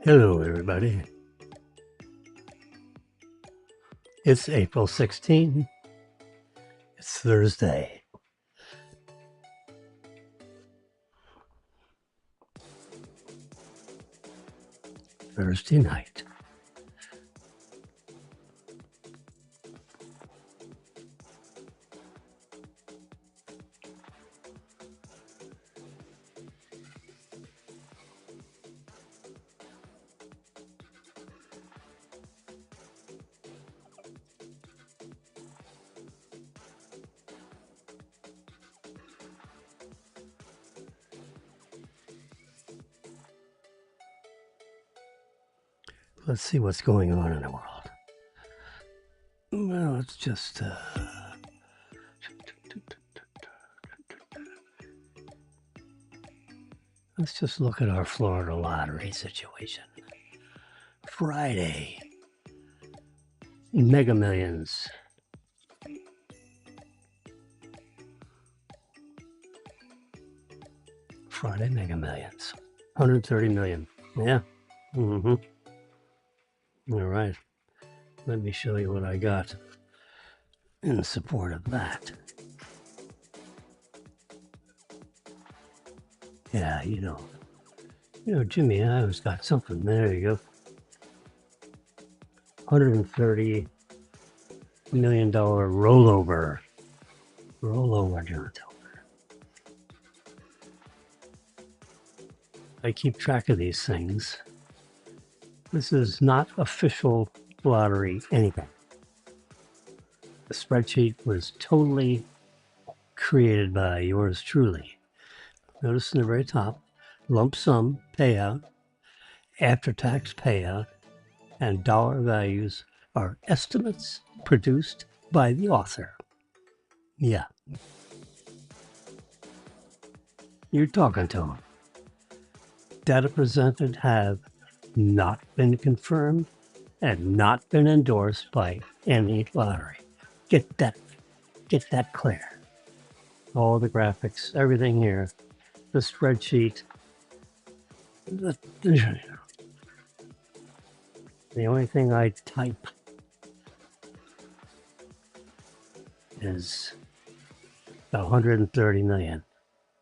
Hello, everybody. It's April 16. It's Thursday. Thursday night. Let's see what's going on in the world. Well, it's just let's just look at our Florida lottery situation. Friday, Mega Millions. Friday Mega Millions. 130 million. Yeah. Mm-hmm. All right. Let me show you what I got in support of that. Yeah, you know, Jimmy, I always got something. There you go. $130 million rollover. John Telfer. I keep track of these things. This is not official lottery anything. The spreadsheet was totally created by yours truly. Notice in the very top, lump sum payout, after-tax payout, and dollar values are estimates produced by the author. Yeah. You're talking to him. Data presented have not been confirmed and not been endorsed by any lottery. Get that clear. All the graphics, everything here, the spreadsheet. The only thing I type is the 130 million.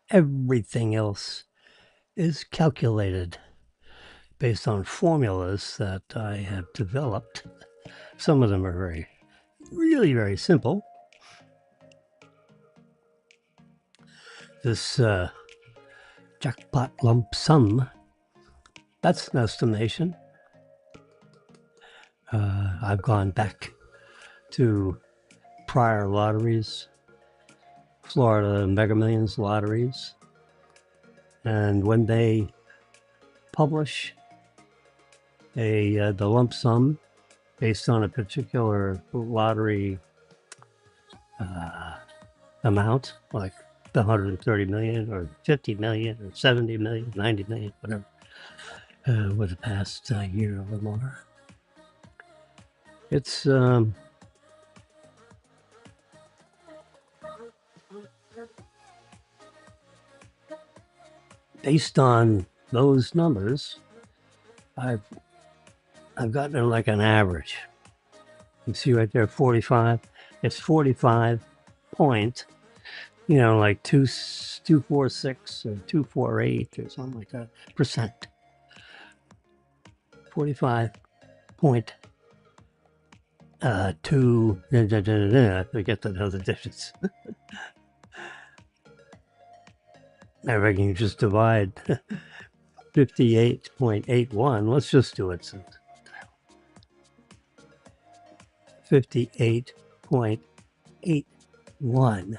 Everything else is calculated based on formulas that I have developed. Some of them are really very simple. This jackpot lump sum, that's an estimation. I've gone back to prior lotteries, Florida Mega Millions lotteries, and when they publish the lump sum based on a particular lottery amount, like the 130 million or 50 million or 70 million, 90 million, whatever, with the past year or more. It's based on those numbers. I've gotten like an average. You see right there, 45. It's 45 point, like 246 or 248 or something like that percent. 45.2. I forget the other digits. I reckon you just divide 58.81. Let's just do it. 58.81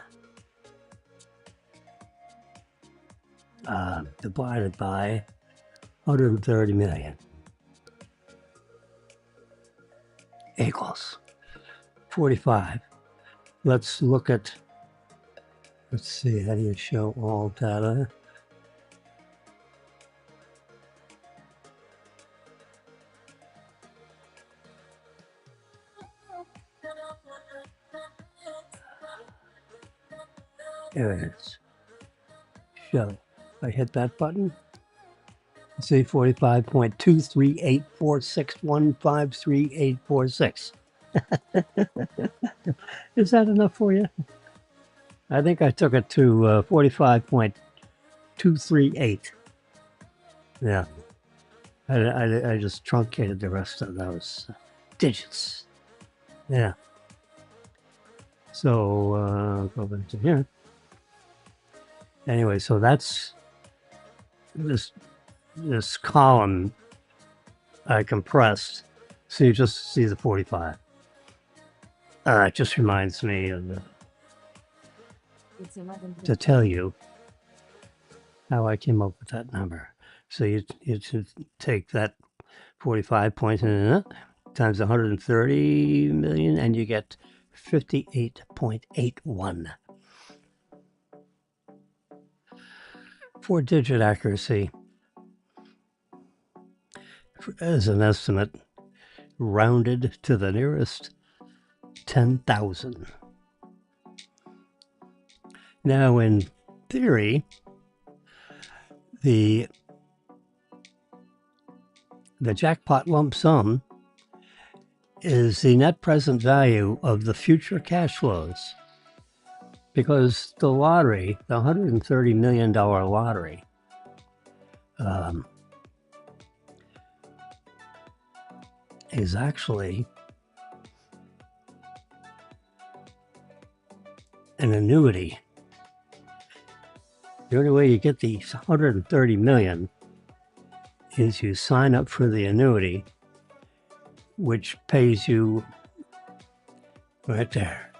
divided by 130 million equals 45. Let's see, how do you show all data? There it is. Show. I hit that button. See, 45.23846153846. Is that enough for you? I think I took it to 45.238. Yeah. I just truncated the rest of those digits. Yeah. So go into here. Anyway, so that's this column I compressed, so you just see the 45. It just reminds me of to tell you how I came up with that number. So you should take that 45 points times 130 million, and you get 58.81. 4-digit accuracy as an estimate, rounded to the nearest 10,000. Now, in theory, the jackpot lump sum is the net present value of the future cash flows, because the lottery, the $130 million lottery, is actually an annuity. The only way you get the 130 million is you sign up for the annuity, which pays you right there,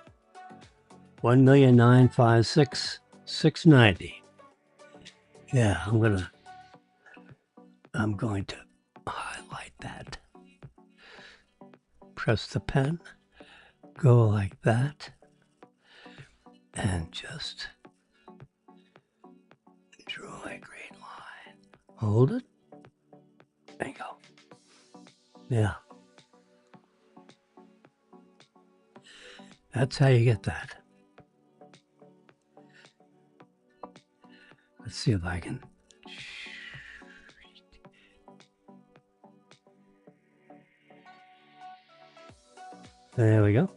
1,956,690. Yeah, I'm going to highlight that. Press the pen, go like that, and just draw a great line. Hold it. There you go. Yeah. That's how you get that. Let's see if I can. There we go.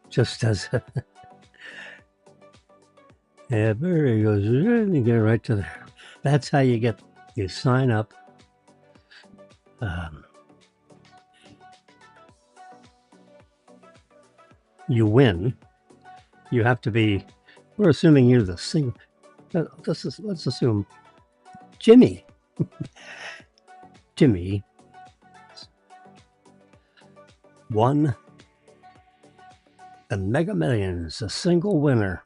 Just as yeah, there he goes. You get right to there. That's how you sign up. You win. You have to be. We're assuming you're the single. Let's assume Jimmy. Jimmy won the Mega Millions, a single winner.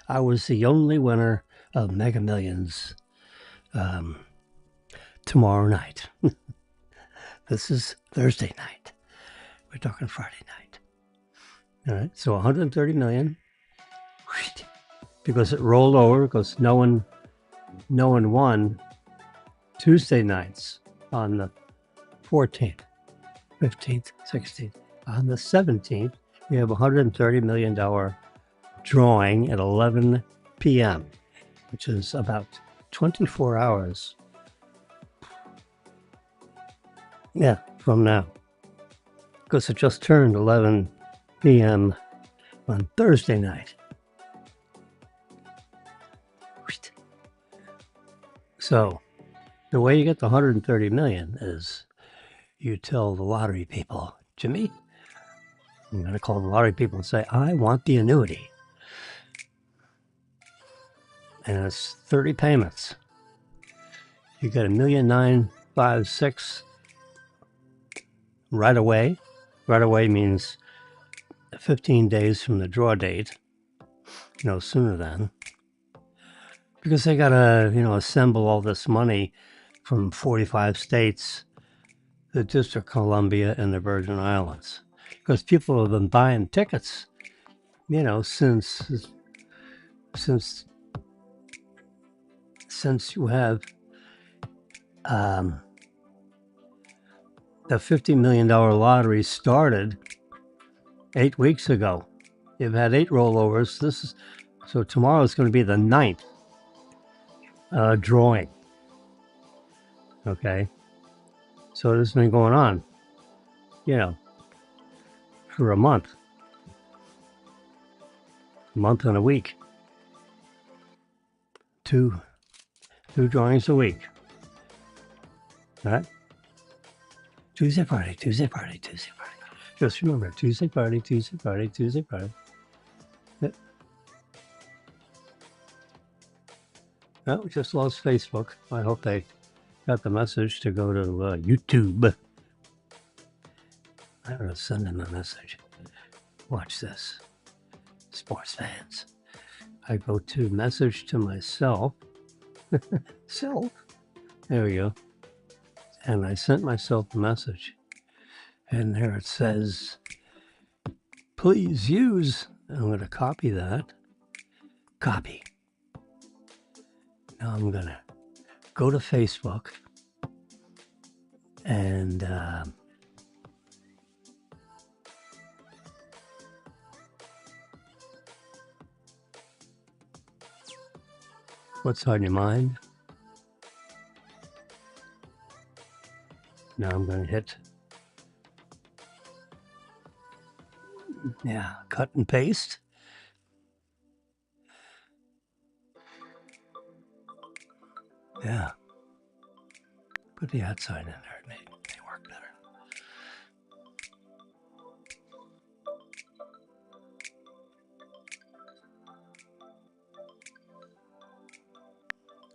I was the only winner of Mega Millions tomorrow night. This is Thursday night. We're talking Friday night. All right, so 130 million, because it rolled over, because no one won Tuesday nights on the 14th, 15th, 16th. On the 17th, we have $130 million drawing at 11 p.m., which is about 24 hours. Yeah, from now. Because it just turned 11 p.m. on Thursday night. So, the way you get the 130 million is you tell the lottery people, Jimmy, I'm going to call the lottery people and say, I want the annuity. And it's 30 payments. You get $1,956,000 right away. Right away means 15 days from the draw date. No sooner than. Because they got to, assemble all this money from 45 states, the District of Columbia, and the Virgin Islands. Because people have been buying tickets, since you have the $50 million lottery started 8 weeks ago. You've had 8 rollovers. So tomorrow is going to be the 9th drawing. Okay. So this has been going on, you know, for a month and a week. Two drawings a week. All right. Tuesday party, Tuesday party, Tuesday party. Just remember, Tuesday party, Tuesday party, Tuesday party. Yep. Oh, we just lost Facebook. I hope they got the message to go to YouTube. I'm going to send them a message. Watch this. Sports fans. I go to message to myself. Self. There we go. And I sent myself a message. And there it says, please use. I'm going to copy that. Copy. Now I'm going to go to Facebook and what's on your mind? Now I'm going to hit, yeah, cut and paste. Yeah. Put the outside in there. It may work better.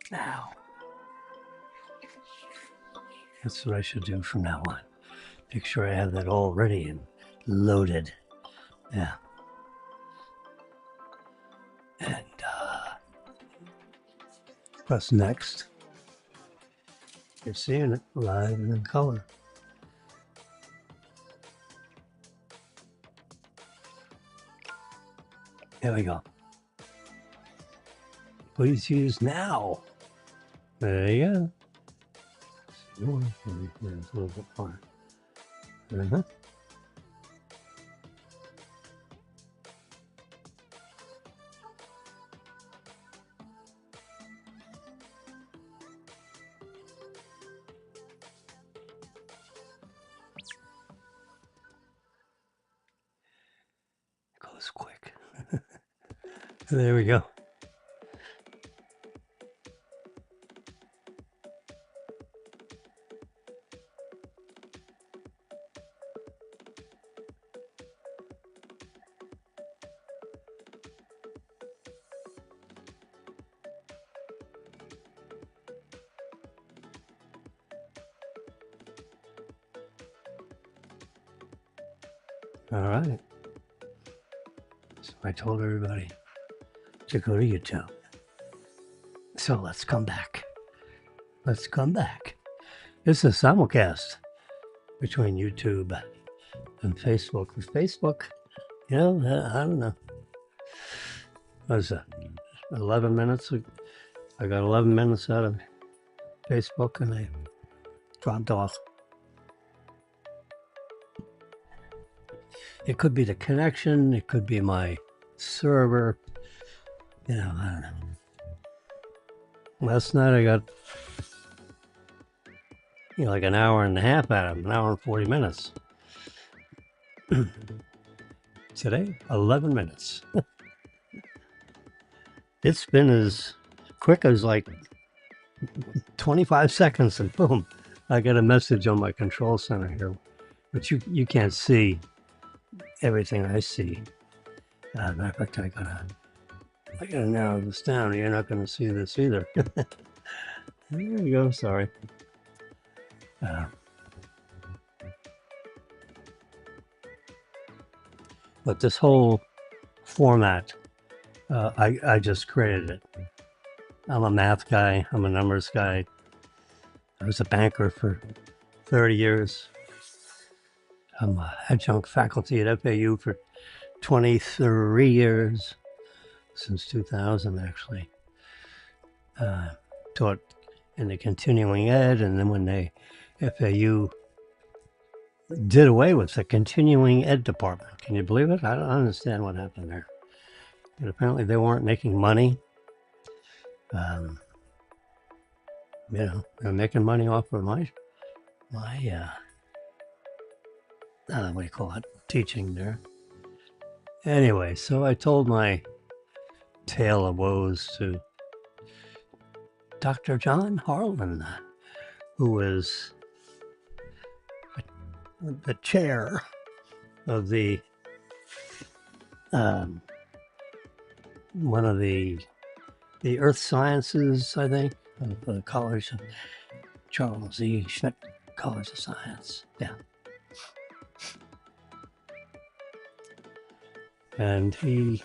Now. That's what I should do from now on. Make sure I have that all ready and loaded. Yeah. And press next. You're seeing it live and in color. There we go. Please use now. There you go. It's a little bit far. Goes quick. There we go. All right. So I told everybody to go to YouTube. So let's come back. Let's come back. This is a simulcast between YouTube and Facebook. With Facebook, you know, I don't know. What is that? 11 minutes? I got 11 minutes out of Facebook and I dropped off. It could be the connection. It could be my server. You know, I don't know. Last night I got, you know, like an hour and a half out of it, an hour and 40 minutes. Today, 11 minutes. It's been as quick as like 25 seconds and boom, I get a message on my control center here, but you can't see everything I see. Matter of fact, I gotta narrow this down. You're not gonna see this either. There you go, sorry. But this whole format, I just created it. I'm a math guy, I'm a numbers guy. I was a banker for 30 years. I'm an adjunct faculty at FAU for 23 years, since 2000 actually. Taught in the continuing ed, and then when FAU did away with the continuing ed department. Can you believe it? I don't understand what happened there. And apparently they weren't making money. they're making money off of my what do you call it, teaching there. Anyway, so I told my tale of woes to Dr. John Harlan, who is the chair of the one of the earth sciences, I think, of the College of Charles E. Schmidt College of Science. Yeah. And he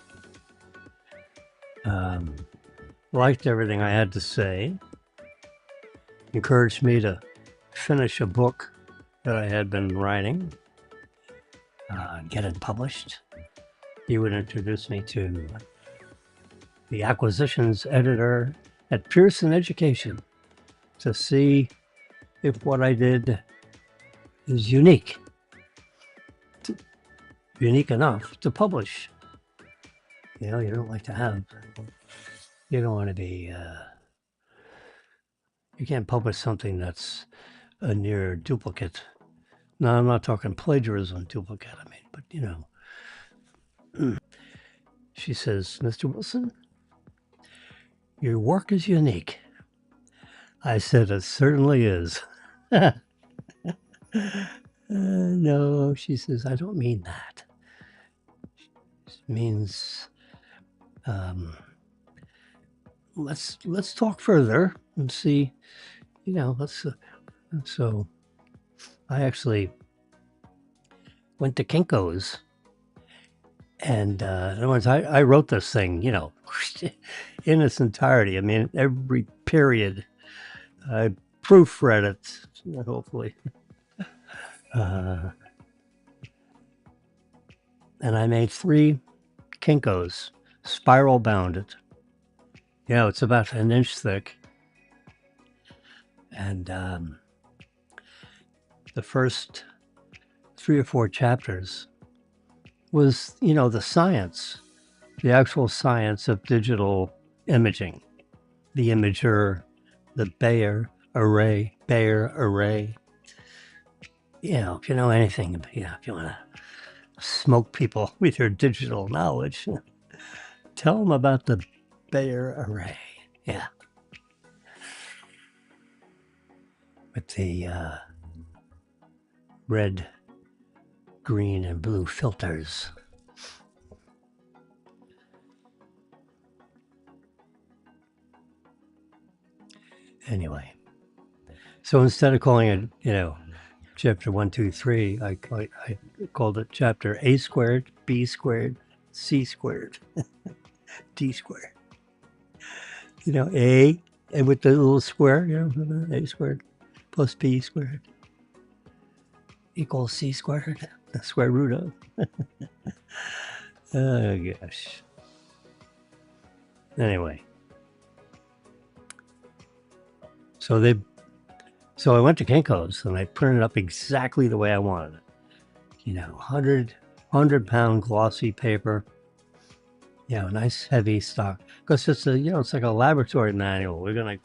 liked everything I had to say, encouraged me to finish a book that I had been writing, get it published. He would introduce me to the acquisitions editor at Pearson Education to see if what I did is unique enough to publish. You know, you don't like to have, you don't want to be, you can't publish something that's a near duplicate. No, I'm not talking plagiarism duplicate, I mean, but you know. She says, Mr. Wilson, your work is unique. I said, it certainly is. No, she says, I don't mean that. It means, let's talk further and see, you know, so I actually went to Kinko's, and in other words, I wrote this thing, you know, in its entirety. I mean, every period. I proofread it, hopefully. And I made 3 Kinko's, spiral bounded. You know, it's about an inch thick. And the first 3 or 4 chapters was, you know, the science, the actual science of digital imaging, the imager, the Bayer array. You know, if you know anything, you know, if you want to smoke people with your digital knowledge, tell them about the Bayer array. Yeah. With the red, green, and blue filters. Anyway, so instead of calling it, you know, chapter 1, 2, 3, I called it chapter A squared, B squared, C squared, D squared. You know, A, and with the little square, you know, A squared plus B squared equals C squared, the square root of. Oh, gosh. Anyway. So I went to Kinko's and I printed up exactly the way I wanted it. You know, 100-pound glossy paper. You know, nice heavy stock. Because it's a, you know, it's like a laboratory manual. We're gonna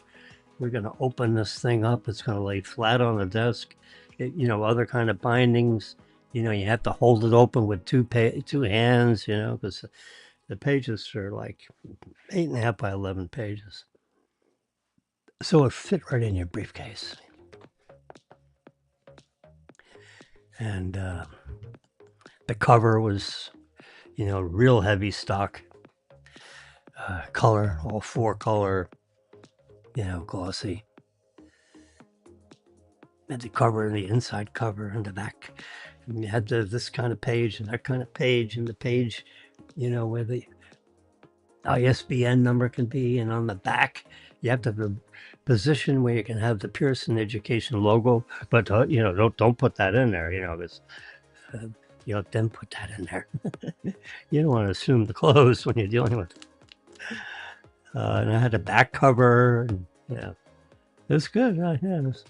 open this thing up. It's gonna lay flat on the desk. You know, other kind of bindings. You know, you have to hold it open with two hands. You know, because the pages are like 8.5 by 11 pages. So it fit right in your briefcase. And the cover was, you know, real heavy stock color, all 4-color, you know, glossy. And the cover and the inside cover and the back. And you had this kind of page and that kind of page, and the page, you know, where the ISBN number can be, and on the back you have to have a position where you can have the Pearson Education logo, but you know, don't put that in there, you know, because you know, then put that in there. You don't want to assume the clothes when you're dealing with it. And I had a back cover, and yeah, it was good. Yeah, I was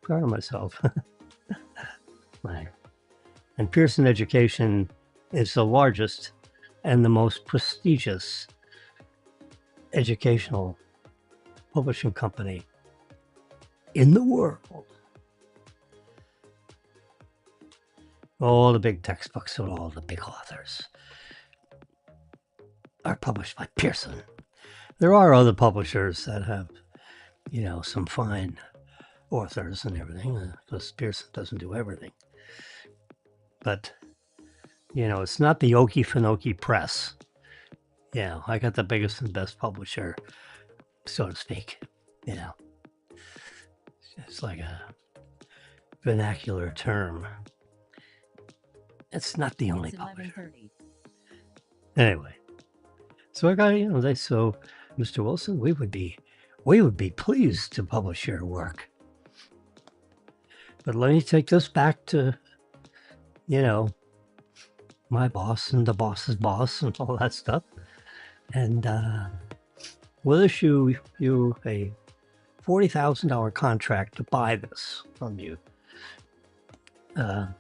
proud of myself. And Pearson Education is the largest and the most prestigious educational publishing company in the world. All the big textbooks of all the big authors are published by Pearson. There are other publishers that have, some fine authors and everything, because Pearson doesn't do everything. But, it's not the Okefenokee Press. I got the biggest and best publisher, so to speak. It's like a vernacular term. It's not the only publisher. Anyway, so I got, so Mr. Wilson, we would be pleased to publish your work. But let me take this back to, my boss and the boss's boss and all that stuff. And we'll issue you a $40,000 contract to buy this from you. And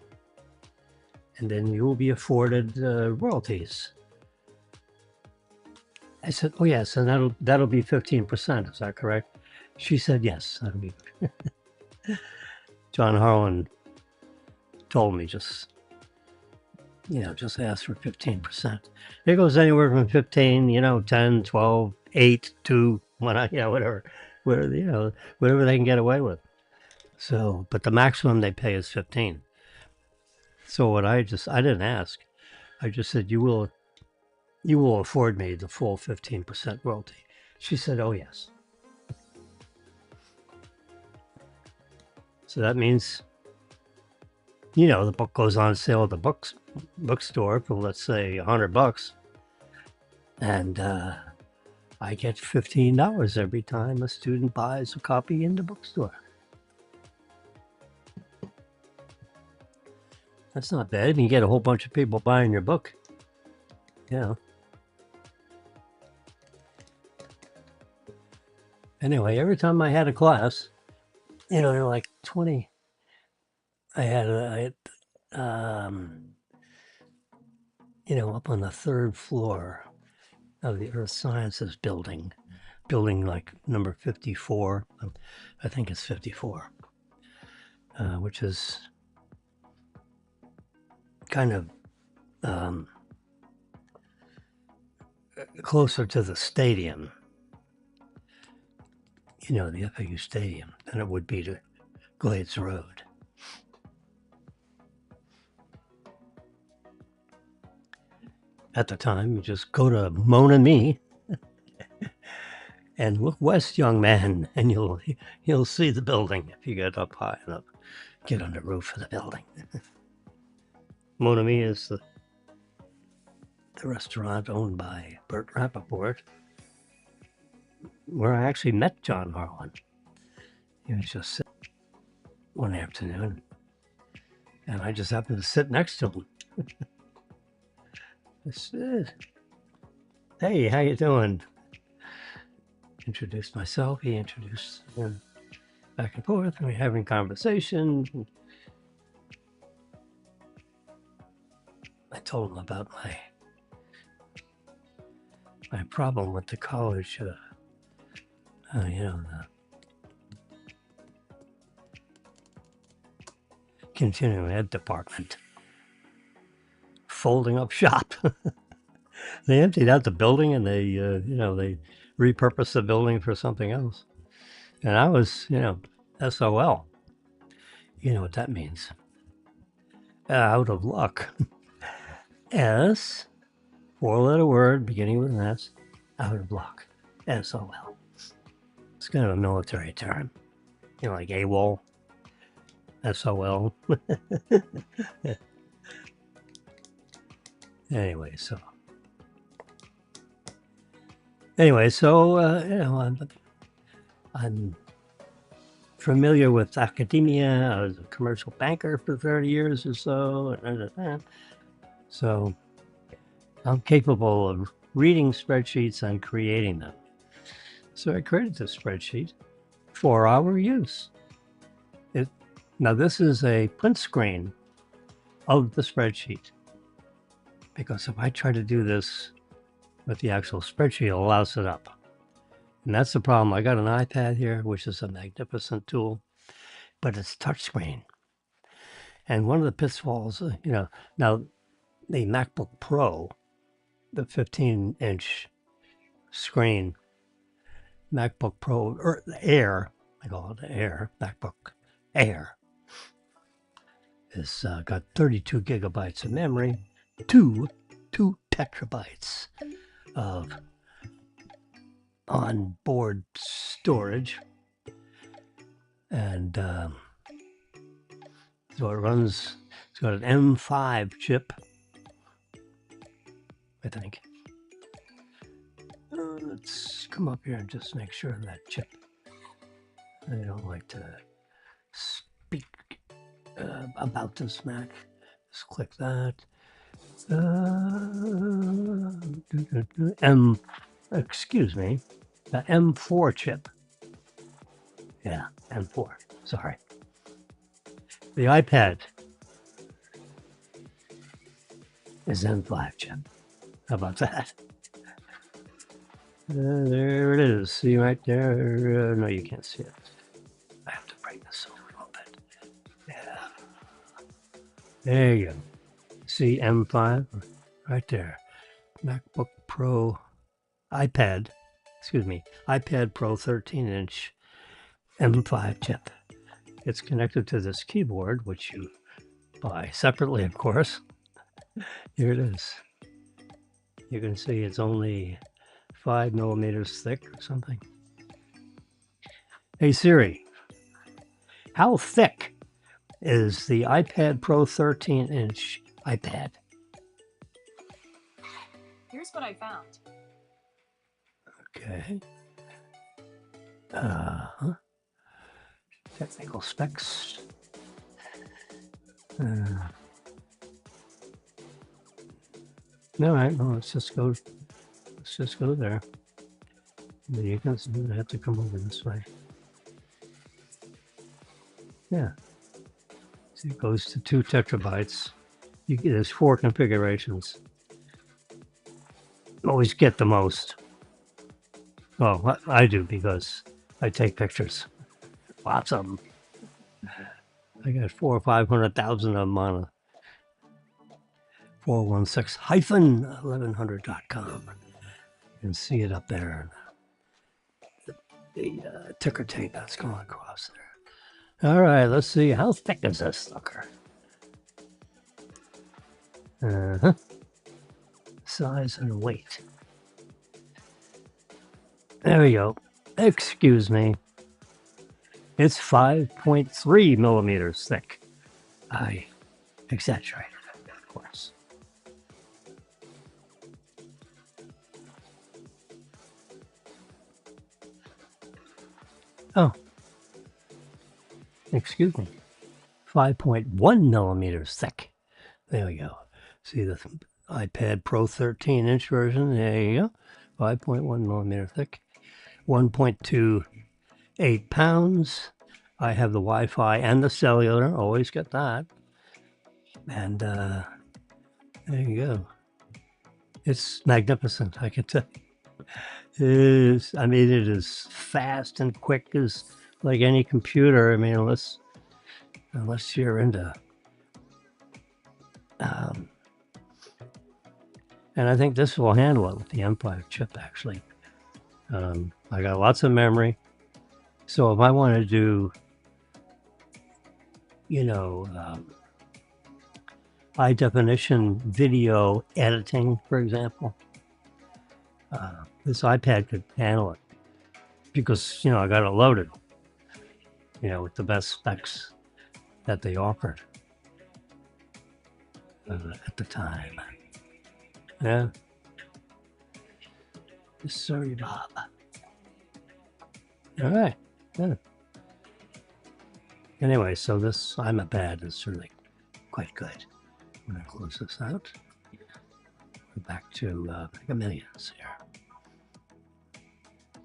then you will be afforded royalties. I said, oh yes, and that'll be 15%, is that correct? She said, yes, that'll be. John Harlan told me just ask for 15%. It goes anywhere from 15, 10, 12, 8, 2, whatever, whatever they can get away with. So, but the maximum they pay is 15. So what I didn't ask. I just said, you will afford me the full 15% royalty. She said, oh yes. So that means, the book goes on sale at the bookstore for, let's say, $100. And I get $15 every time a student buys a copy in the bookstore. That's not bad. You can get a whole bunch of people buying your book. Anyway, every time I had a class, there were like 20. I had up on the third floor of the Earth Sciences building like number 54. I think it's 54, which is kind of closer to the stadium, the FAU stadium, than it would be to Glades Road. At the time, you just go to Moan and Me and look west, young man, and you'll see the building if you get up high enough. Get on the roof of the building. Moan and Me is the restaurant owned by Burt Rappaport, where I actually met John Harlan. He was just sitting one afternoon, and I just happened to sit next to him. I said, hey, how you doing? Introduced myself. He introduced him. Back and forth, and we're having conversation. I told him about my problem with the college, the continuing ed department. Folding up shop. They emptied out the building and they repurposed the building for something else. And I was, SOL. You know what that means. Out of luck. S, four-letter word beginning with an S, out of luck. SOL. It's kind of a military term. Like AWOL. SOL. Anyway, so I'm familiar with academia. I was a commercial banker for 30 years or so. So I'm capable of reading spreadsheets and creating them. So I created this spreadsheet for our use. Now this is a print screen of the spreadsheet. Because if I try to do this with the actual spreadsheet, it'll louse it up. And that's the problem. I got an iPad here, which is a magnificent tool. but it's touchscreen. And one of the pitfalls, now the MacBook Pro, the 15-inch screen MacBook Pro, or the Air, I call it the Air, MacBook Air, has got 32 gigabytes of memory, two terabytes of onboard storage, and so it runs. It's got an M5 chip, I think. Let's come up here and just make sure of that chip. I don't like to speak about this Mac. Just click that. Excuse me, the M4 chip. Yeah, M4. Sorry. The iPad is M5 chip. How about that? There it is. See right there? No, you can't see it. I have to bring this over a little bit. Yeah. There you go. See M5 right there. MacBook Pro, iPad Pro 13-inch M5 chip. It's connected to this keyboard, which you buy separately, of course. Here it is. You can see it's only 5 millimeters thick or something. Hey Siri, how thick is the iPad Pro 13-inch iPad? Here's what I found. Okay. Technical specs. All right, well, let's just go there. You can have to come over this way. Yeah. So it goes to 2 terabytes. There's 4 configurations. Always get the most. Well, I do because I take pictures. Lots of them. I got 400,000 or 500,000 of them on a 416-1100.com. You can see it up there. The ticker tape that's going across there. All right, let's see. How thick is this sucker? Size and weight. There we go. Excuse me. It's 5.3 millimeters thick. I exaggerated, of course. Oh. Excuse me. 5.1 millimeters thick. There we go. See the iPad Pro 13-inch version. There you go. 5.1 millimeter thick. 1.28 pounds. I have the Wi-Fi and the cellular. Always get that. And there you go. It's magnificent, I can tell you. It is fast and quick as like any computer. I mean, unless you're into and I think this will handle it with the M5 chip, actually. I got lots of memory. So if I want to do, high definition video editing, for example, this iPad could handle it because, I got it loaded, with the best specs that they offered at the time. Yeah. Sorry, Bob. All right. Yeah. Anyway, so this iPad is really quite good. I'm going to close this out. We're back to Mega Millions here.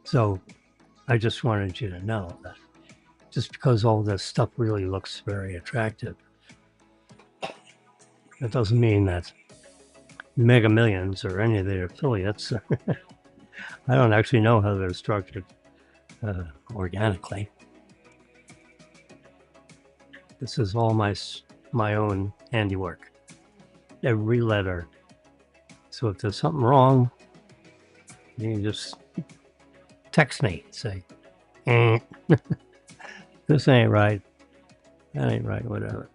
So I just wanted you to know that just because all this stuff really looks very attractive, that doesn't mean that Mega Millions or any of their affiliates, I don't actually know how they're structured organically. This is all my own handiwork. Every letter. So if there's something wrong, you can just text me. Say, this ain't right. That ain't right, whatever.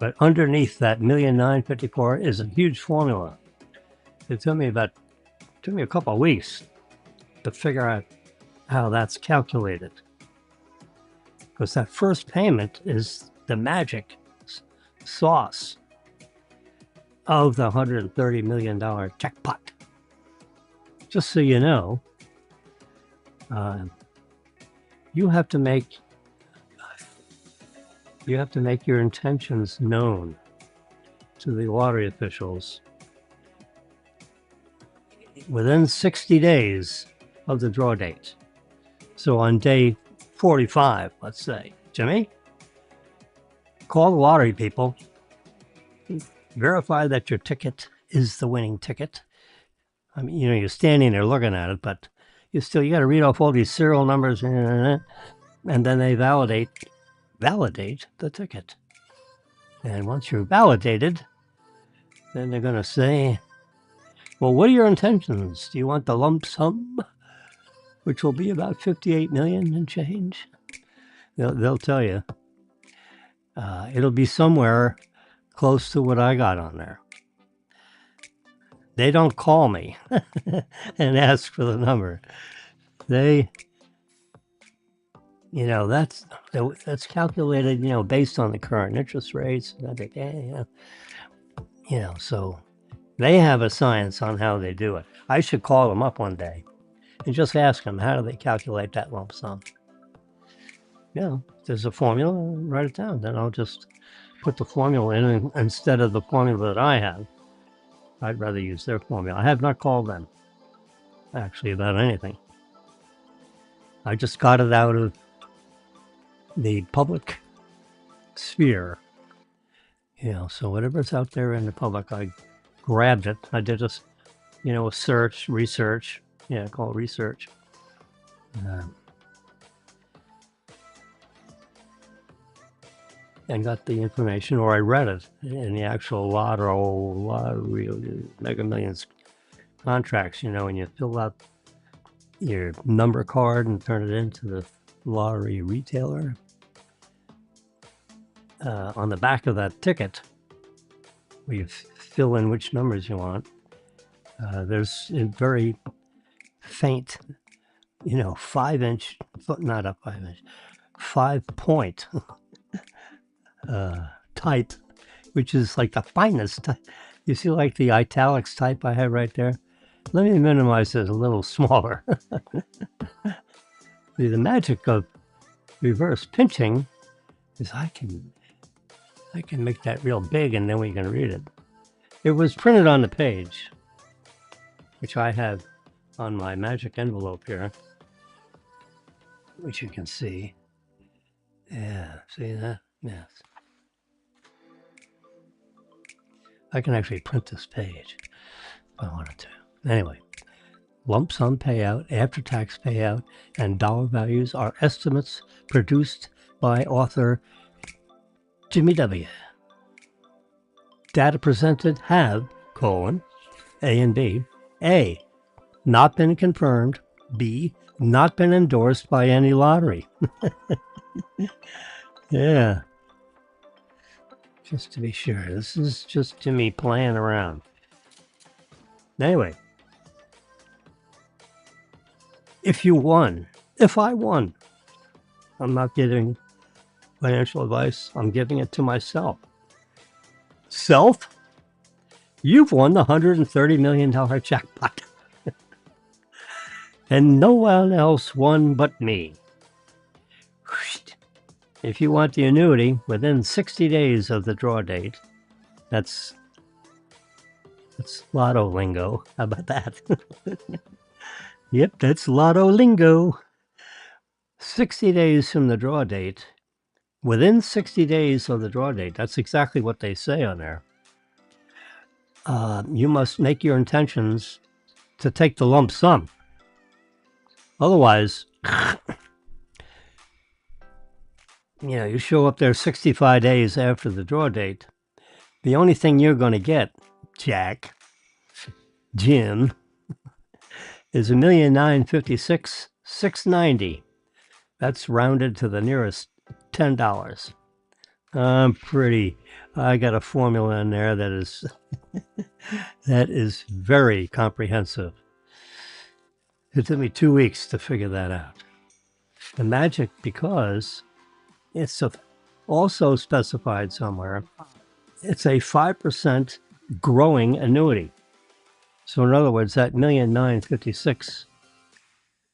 But underneath that 1,954 is a huge formula. It took me a couple of weeks to figure out how that's calculated. Because that first payment is the magic sauce of the $130 million jackpot. Just so you know, you have to make your intentions known to the lottery officials within 60 days of the draw date. So on day 45, let's say, Jimmy, call the lottery people, verify that your ticket is the winning ticket. I mean, you're standing there looking at it, but you got to read off all these serial numbers, and then they validate the ticket. And once you're validated, then they're going to say, well, what are your intentions? Do you want the lump sum, which will be about 58 million and change? They'll tell you. It'll be somewhere close to what I got on there. They don't call me and ask for the number. They, that's calculated, based on the current interest rates and everything. So they have a science on how they do it. I should call them up one day and just ask them, how do they calculate that lump sum? There's a formula, write it down. Then I'll just put the formula in instead of the formula that I have. I'd rather use their formula. I have not called them, actually, about anything. I just got it out of the public sphere. So whatever's out there in the public, I grabbed it. I did a research. Yeah, call it research. And got the information, or I read it in the actual lottery, Mega Millions contracts, and you fill out your number card and turn it into the lottery retailer. On the back of that ticket, where you fill in which numbers you want, there's a very faint, 5-inch, not a 5-inch, 5-point type, which is like the finest type. You see, like the italics type I have right there? Let me minimize it a little smaller. The magic of reverse pinching is I can make that real big, and then we can read it. It was printed on the page, which I have on my magic envelope here, which you can see. Yeah, see that? Yes. I can actually print this page if I wanted to. Anyway, lump sum payout, after-tax payout, and dollar values are estimates produced by author Jimmy W. Data presented have, A and B, A, not been confirmed, B, not been endorsed by any lottery. Yeah. Just to be sure. This is just Jimmy playing around. Anyway. If I won, I'm not giving financial advice. I'm giving it to myself. Self, you've won the $130 million jackpot. And no one else won but me. If you want the annuity within 60 days of the draw date, that's lotto lingo. How about that? Yep, that's lotto lingo. 60 days from the draw date, within 60 days of the draw date, that's exactly what they say on there. You must make your intentions to take the lump sum. Otherwise, You know, you show up there 65 days after the draw date. The only thing you're going to get, Jack, Jim, is 1,956,690. That's rounded to the nearest $10. I got a formula in there that is that is very comprehensive. It took me 2 weeks to figure that out. The magic, because it's also specified somewhere, it's a 5% growing annuity. So in other words, that 1,956,000,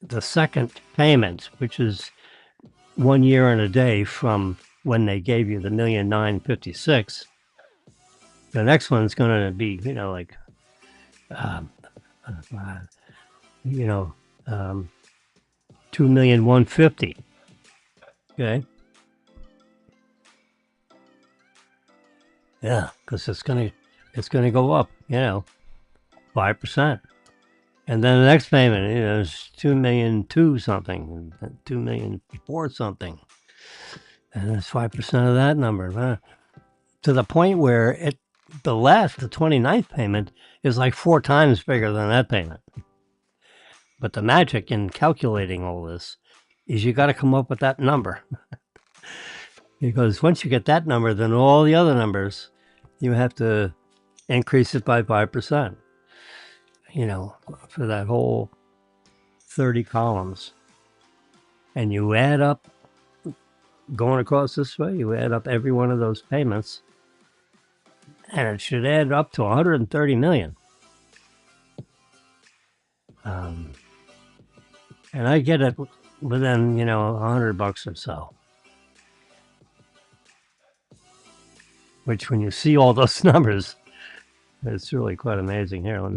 the second payment, which is 1 year and a day from when they gave you the 1,956,000, the next one's going to be, like, you know, 2,150,000. Okay. Yeah, because it's gonna go up, 5%. And then the next payment, is 2,000,002 something, 2,000,004 something. And it's 5% of that number. To the point where the 29th payment is like 4 times bigger than that payment. But the magic in calculating all this is you got to come up with that number. Because once you get that number, then all the other numbers, you have to increase it by 5%, for that whole 30 columns. And you add up, going across this way, you add up every one of those payments, and it should add up to 130 million. And I get it within, $100 or so. Which, when you see all those numbers, it's really quite amazing. Here, I'll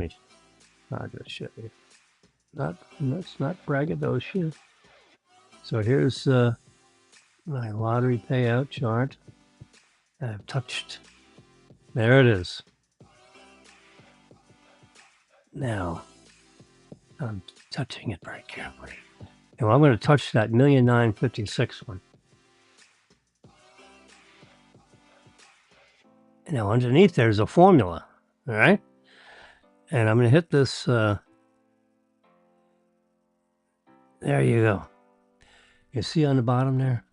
just show you. Let's not braggadocio. So here's my lottery payout chart. I've touched. There it is. Now, I'm touching it very carefully. And I'm going to touch that 1,956,000 one. Now, underneath there's a formula, all right? And I'm going to hit this. There you go. You see on the bottom there?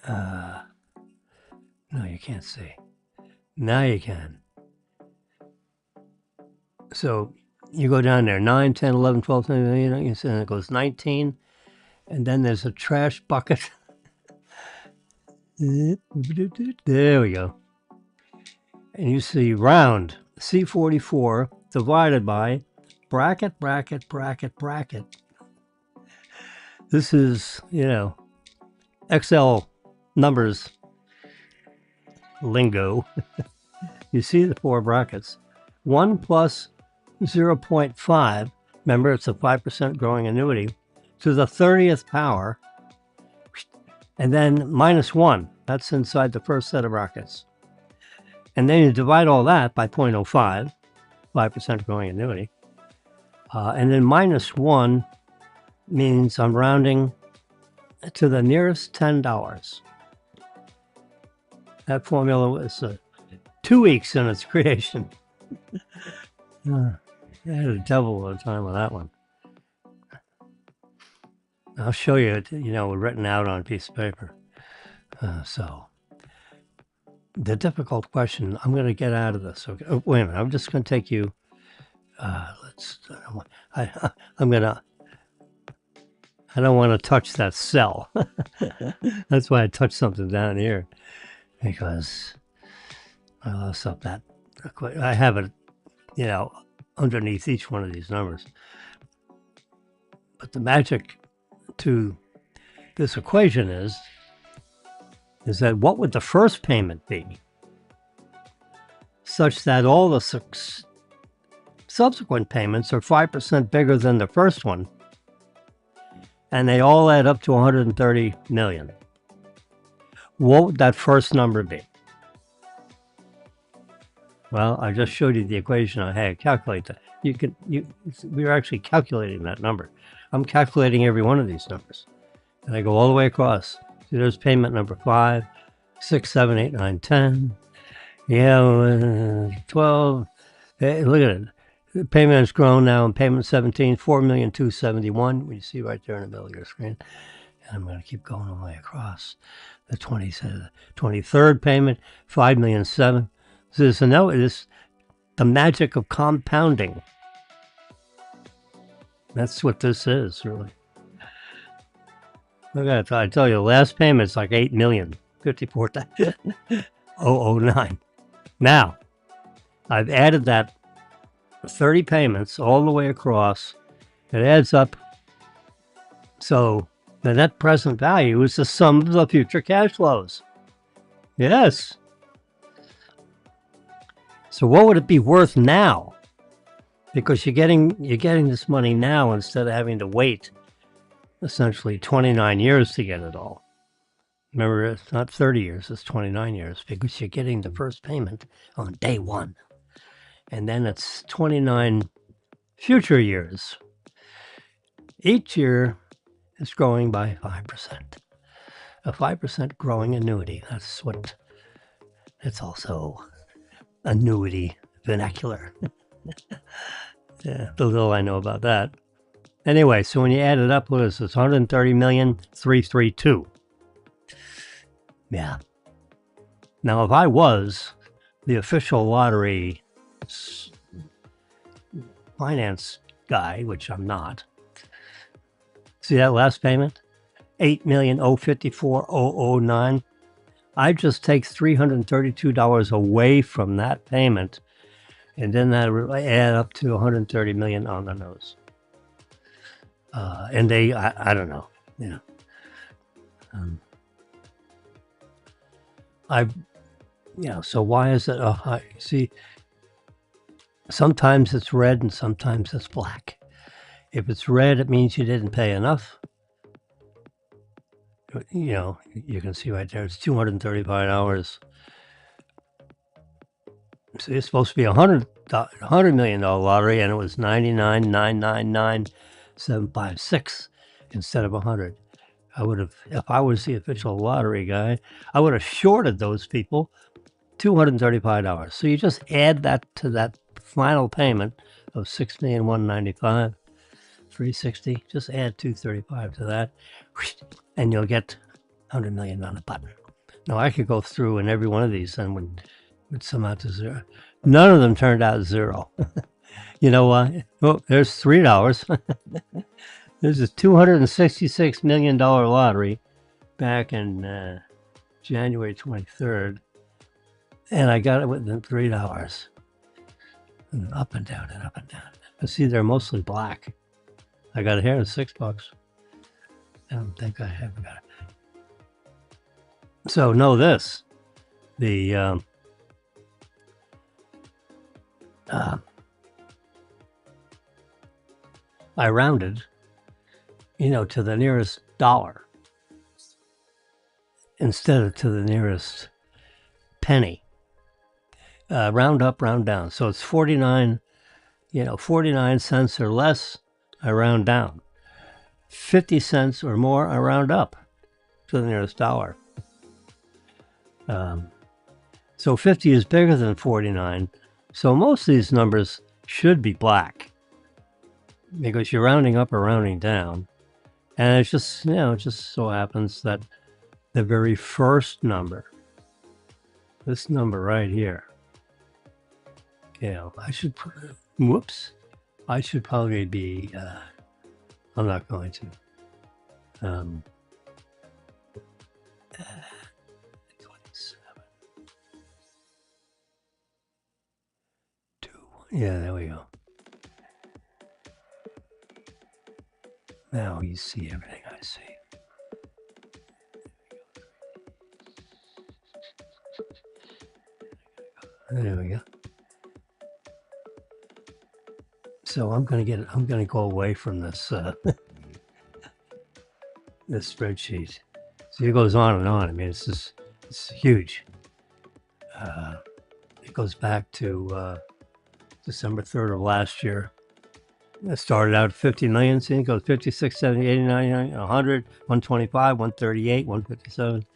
No, you can't see. Now you can. So you go down there, 9, 10, 11, 12, 13, you see, and it goes 19. And then there's a trash bucket. There we go. And you see round, C44, divided by bracket, bracket, bracket, bracket. This is, Excel numbers lingo. You see the 4 brackets. 1 plus 0.5, remember it's a 5% growing annuity, to the 30th power, and then minus 1. That's inside the first set of brackets. And then you divide all that by 0.05, 5% growing annuity. And then minus 1 means I'm rounding to the nearest $10. That formula was 2 weeks in its creation. I had a devil of a time with that one. I'll show you it, written out on a piece of paper. So the difficult question, I'm going to get out of this. Okay. Oh, wait a minute. I'm just going to take you. I don't want to touch that cell. That's why I touched something down here, because I lost up that. I have it, underneath each one of these numbers. But the magic to this equation is that what would the first payment be, such that all the subsequent payments are 5% bigger than the first one, and they all add up to 130 million. What would that first number be? Well, I just showed you the equation on how to calculate that. We're actually calculating that number. I'm calculating every one of these numbers, and I go all the way across. See, there's payment number 5, 6, 7, 8, 9, 10. Yeah, 12. Hey, look at it. The payment has grown now in payment 17, 4,271,000. You see right there in the middle of your screen. And I'm going to keep going all the way across. The 23rd payment, 5,000,007. So now it is the magic of compounding. That's what this is, really. Look at it. I tell you, the last payment's like 8,054,009. Now, I've added that 30 payments all the way across. It adds up. So the net present value is the sum of the future cash flows. Yes. So what would it be worth now? Because you're getting this money now instead of having to wait essentially 29 years to get it all. Remember, it's not 30 years, it's 29 years because you're getting the first payment on day one. And then it's 29 future years. Each year is growing by 5%. A 5% growing annuity. That's what, it's also annuity vernacular. Yeah, the little I know about that. Anyway, so when you add it up, what is this? 130,332. Yeah. Now, if I was the official lottery finance guy, which I'm not, see that last payment? 8,054,009. I just take $332 away from that payment, and then that would add up to 130 million on the nose. And they, I don't know, you know. So why is it? See, sometimes it's red and sometimes it's black. If it's red, it means you didn't pay enough. You know, you can see right there, it's $235. So it's supposed to be $100 million lottery, and it was 99,999,756 instead of 100. I would have, if I was the official lottery guy, I would have shorted those people $235. So you just add that to that final payment of $6,195,360. Just add $235 to that, and you'll get 100 million on a button. Now I could go through and every one of these and would sum out to zero. None of them turned out zero. You know why? Oh, there's $3. There's a $266 million lottery back in January 23rd, and I got it within $3. And up and down and up and down. But see, they're mostly black. I got it here at $6. I don't think I have got it. So know this: the I rounded, you know, to the nearest dollar instead of to the nearest penny. Round up, round down. So it's 49 cents or less, I round down. 50 cents or more, I round up to the nearest dollar. So 50 is bigger than 49. So most of these numbers should be black because you're rounding up or rounding down. And it's just, it just so happens that the very first number, this number right here, I should probably be, I'm not going to. 27. Yeah, there we go. Now you see everything I see. There we go. So I'm going to go away from this this spreadsheet. So it goes on and on. I mean, it's huge. It goes back to December 3rd of last year. It started out at 50 million, so it goes 56, 70, 80, 90, 100, 125, 138, 157.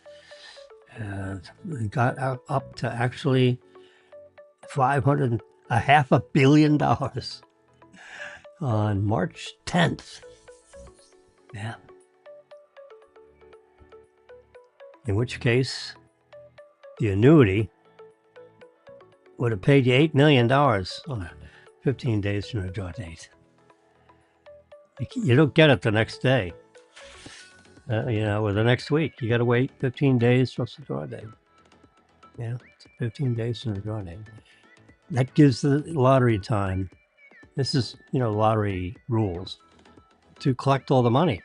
And it got up to actually 500, $500 million on March 10th. Yeah. In which case, the annuity would have paid you $8 million on 15 days from the draw date. You don't get it the next day, or the next week. You got to wait 15 days plus the draw date. Yeah, 15 days from the draw date. That gives the lottery time. This is, lottery rules to collect all the money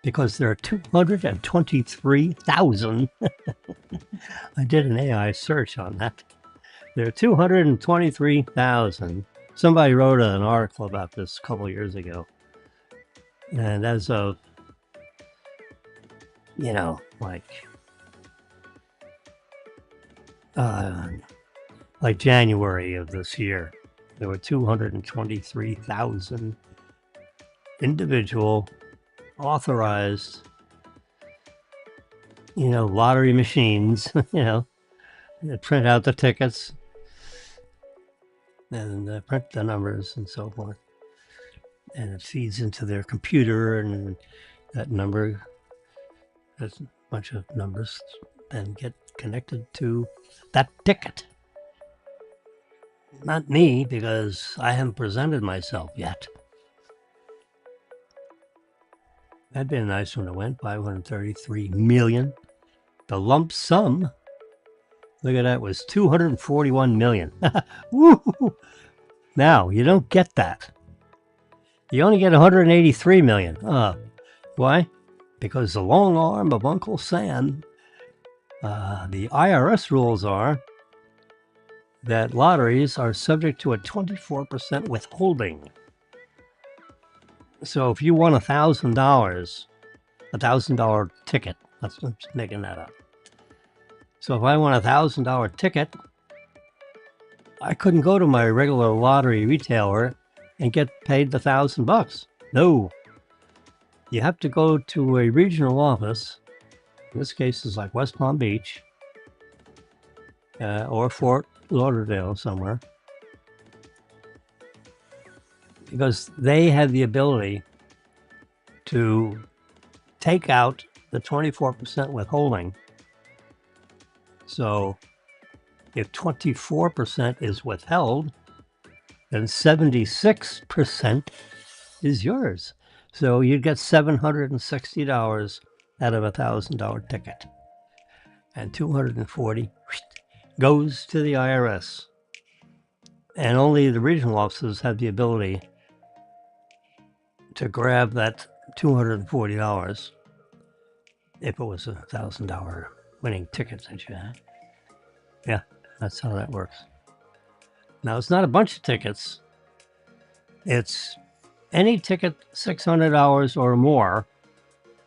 because there are 223,000. I did an AI search on that. There are 223,000. Somebody wrote an article about this a couple of years ago. And as of, like January of this year, there were 223,000 individual authorized, lottery machines, that print out the tickets and print the numbers and so forth. And it feeds into their computer, and that number, there's a bunch of numbers, then get connected to that ticket. Not me, because I haven't presented myself yet. That'd be a nice one to win, 533 million. The lump sum, look at that, was 241 million. Woo! Now, you don't get that. You only get 183 million. Why? Because the long arm of Uncle Sam, the IRS rules are that lotteries are subject to a 24% withholding. So if you won $1,000 ticket, I'm just making that up. So if I won $1,000 ticket, I couldn't go to my regular lottery retailer and get paid the $1,000. No. You have to go to a regional office. In this case, it's like West Palm Beach or Fort Lauderdale somewhere, because they have the ability to take out the 24% withholding. So if 24% is withheld, then 76% is yours. So you get $760 out of $1,000 ticket, and 240 goes to the IRS. And only the regional offices have the ability to grab that $240 if it was a $1,000 winning ticket that you had. Yeah, that's how that works. Now, it's not a bunch of tickets. It's any ticket $600 or more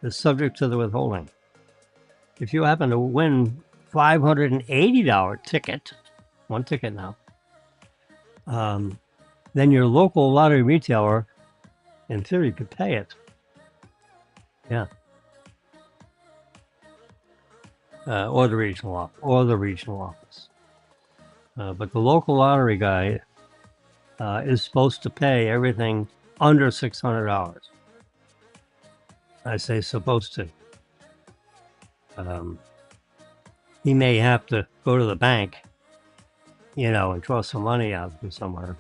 is subject to the withholding. If you happen to win $580 ticket, one ticket now, then your local lottery retailer, in theory, could pay it. Yeah. Or the regional office. But the local lottery guy is supposed to pay everything under $600. I say supposed to. He may have to go to the bank, and draw some money out from somewhere.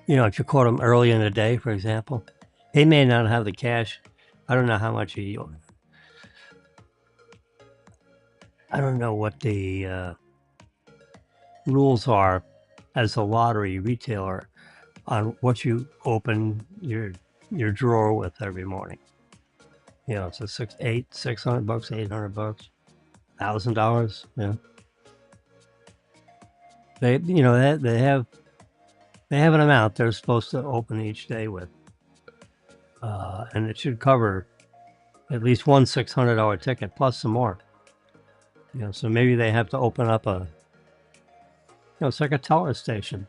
If you caught him early in the day, for example, he may not have the cash. I don't know how much I don't know what the rules are as a lottery retailer on what you open your drawer with every morning. It's a $600, $800, $1,000. Yeah. They have an amount they're supposed to open each day with, and it should cover at least one $600 ticket plus some more. So maybe they have to open up it's like a teller station.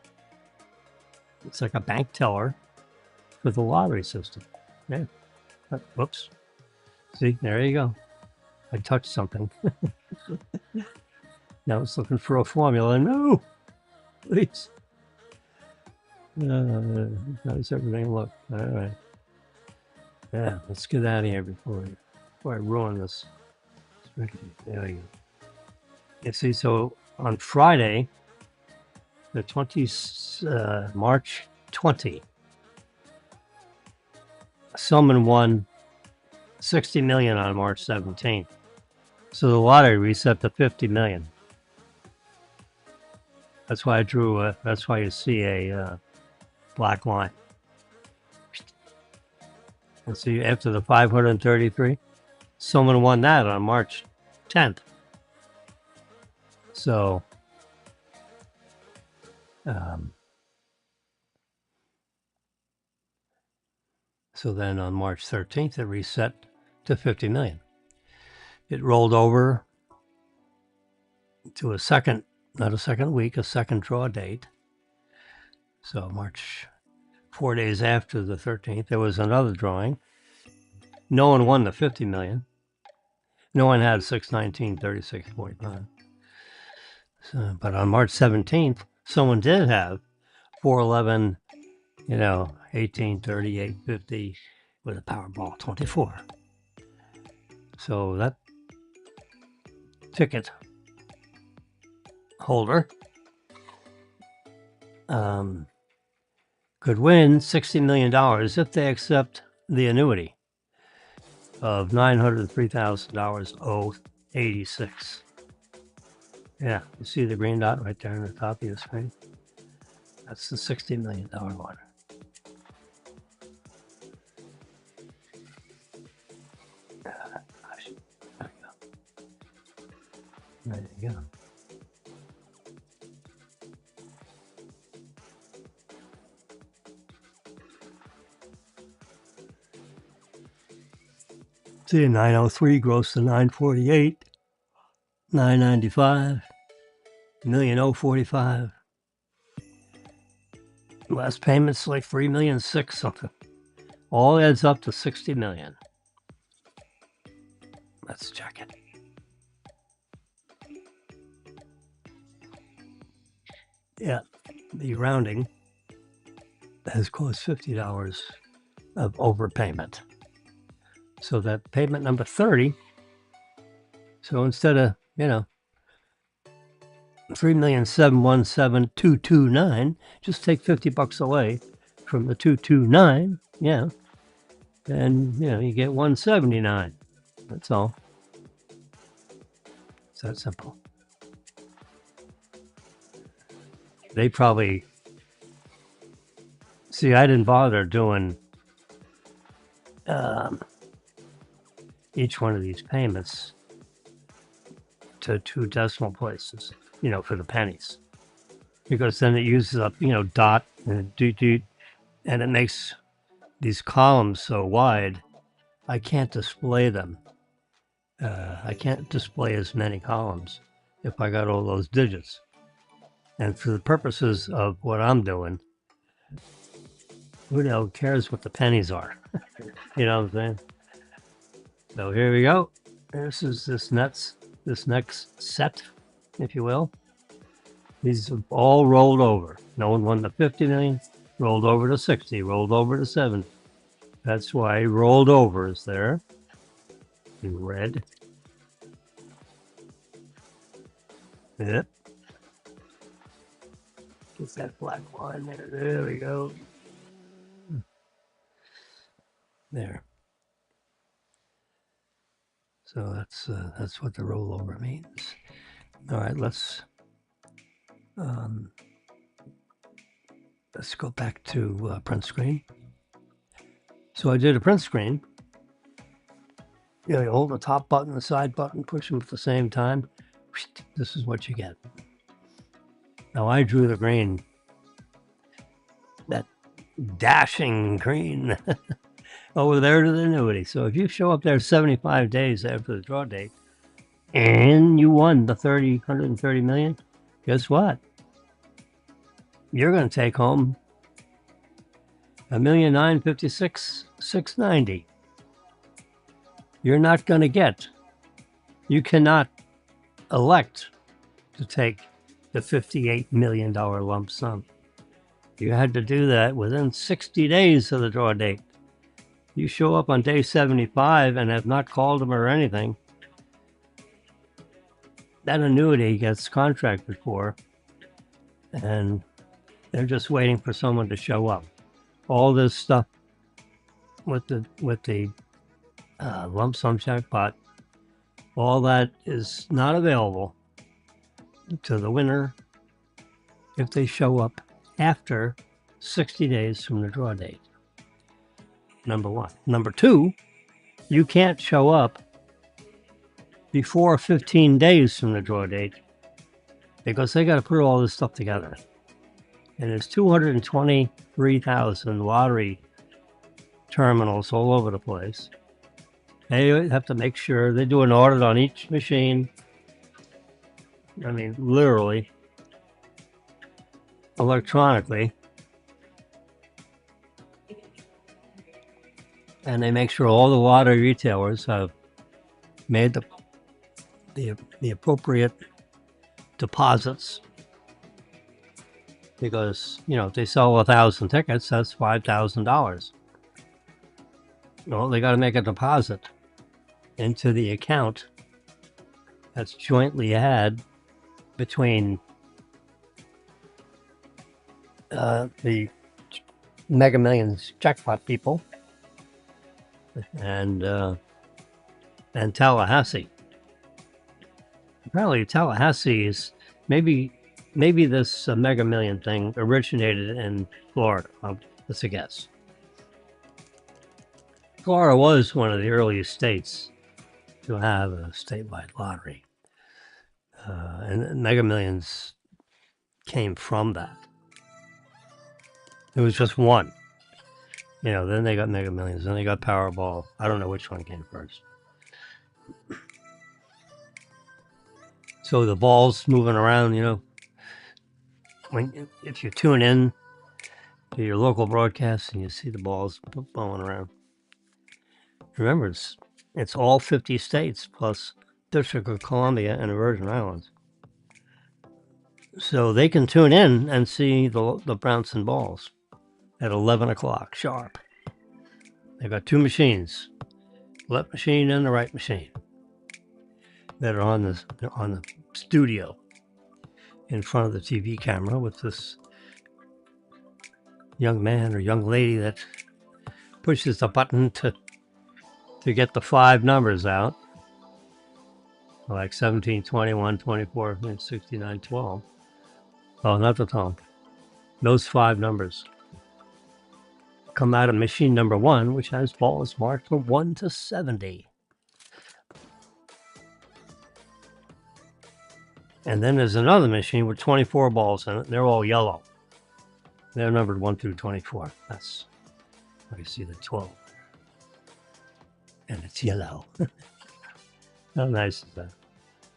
It's like a bank teller for the lottery system. Yeah. Whoops. See, there you go. I touched something. Now it's looking for a formula. No, please. How's everything look? All right. Yeah, let's get out of here before I ruin this. There we go. You see, so on Friday, the 20th, March 20, someone won 60 million on March 17th. So the lottery reset to 50 million. That's why I drew. That's why you see a black line. And see, after the 533, someone won that on March 10th. So, so then on March 13th, it reset to 50 million. It rolled over to a second, not a second week, a second draw date. So March, 4 days after the 13th, there was another drawing. No one won the 50 million. No one had 619, 36, 45. So, but on March 17th, someone did have 411, 18, 38, 50 with a Powerball 24. So that ticket holder could win $60 million if they accept the annuity of $903,000 86. Yeah, you see the green dot right there on the top of your screen? That's the $60 million one. There you go. See, 903 gross to 948, 995, $1,045. Last payment's like $3,600,000 something. All adds up to 60 million. Let's check it. Yeah, the rounding has caused $50 of overpayment. So that payment number 30. So instead of, $3,717,229, just take $50 away from the 229. Yeah. And, you get 179. That's all. It's that simple. They probably, see, I didn't bother doing each one of these payments to 2 decimal places, for the pennies, because then it uses up, dot and and it makes these columns so wide, I can't display them. I can't display as many columns if I got all those digits. And for the purposes of what I'm doing, who the hell cares what the pennies are? You know what I'm saying? So here we go. This is this next set, if you will. These have all rolled over. No one won the 50 million, rolled over to 60, rolled over to 70. That's why rolled over is there in red. Yep. Get that black line there. There we go. There. So that's what the rollover means. All right, let's go back to print screen. So I did a print screen. You hold the top button, the side button, push them at the same time. This is what you get. Now I drew the green, that dashing green, over there to the annuity. So if you show up there 75 days after the draw date and you won the 130 million, guess what? You're going to take home 1,956,690. You're not going to get. You cannot elect to take the $58 million lump sum. You had to do that within 60 days of the draw date. You show up on day 75 and have not called them or anything, that annuity gets contracted for, and they're just waiting for someone to show up. All this stuff with the lump sum jackpot, all that is not available to the winner if they show up after 60 days from the draw date. Number one. Number two, you can't show up before 15 days from the draw date because they got to put all this stuff together. And there's 223,000 lottery terminals all over the place. They have to make sure they do an audit on each machine. I mean, literally, electronically. And they make sure all the lottery retailers have made the appropriate deposits. Because, you know, if they sell 1,000 tickets, that's $5,000. Well, they got to make a deposit into the account that's jointly had between the Mega Millions jackpot people and Tallahassee. Apparently, Tallahassee is maybe this Mega Million thing originated in Florida. That's a guess. Florida was one of the earliest states to have a statewide lottery. And Mega Millions came from that. It was just one. You know, then they got Mega Millions, then they got Powerball. I don't know which one came first. So the ball's moving around, you know. If you tune in to your local broadcast and you see the balls blowing around, remember it's all 50 states plus District of Columbia and the Virgin Islands. So they can tune in and see the bouncing balls at 11 o'clock sharp. They've got two machines, left machine and the right machine, that are on the studio in front of the TV camera with this young man or young lady that pushes the button to get the 5 numbers out, like 17, 21, 24, 69, 12. Oh, not the tone. Those 5 numbers come out of machine number 1, which has balls marked from 1 to 70. And then there's another machine with 24 balls in it. They're all yellow. They're numbered 1 through 24. That's how you see the 12. And it's yellow. How nice is that?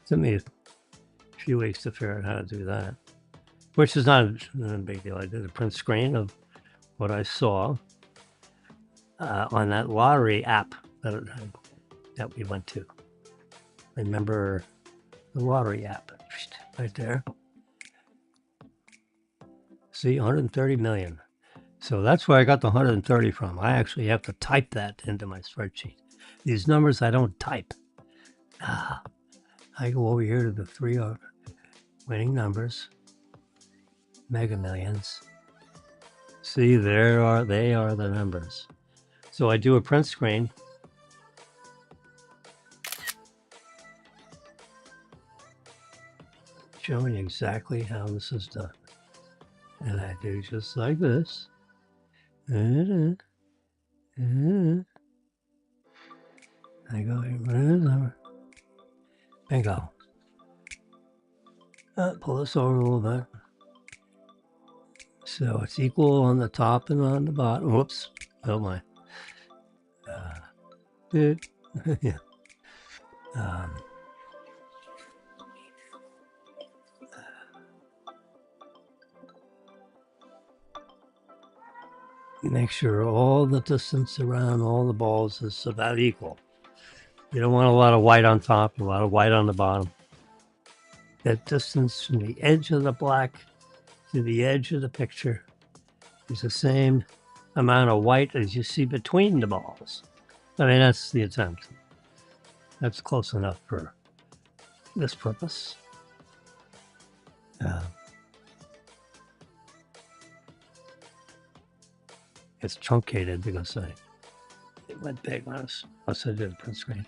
Took me a few weeks to figure out how to do that, which is not a big deal. I did a print screen of what I saw on that lottery app that we went to. Remember the lottery app right there? See, 130 million. So that's where I got the 130 from. I actually have to type that into my spreadsheet. These numbers I don't type. I go over here to the 3 winning numbers, Mega Millions. See, they are the numbers. So I do a print screen. Showing you exactly how this is done. And I do just like this. I go here, bingo. Pull this over a little bit. So it's equal on the top and on the bottom. Whoops. Oh my. Yeah. Make sure all the distance around all the balls is about equal. You don't want a lot of white on top, a lot of white on the bottom. That distance from the edge of the black to the edge of the picture is the same amount of white as you see between the balls. I mean, that's the attempt. That's close enough for this purpose. It's truncated because it went big once I did the print screen.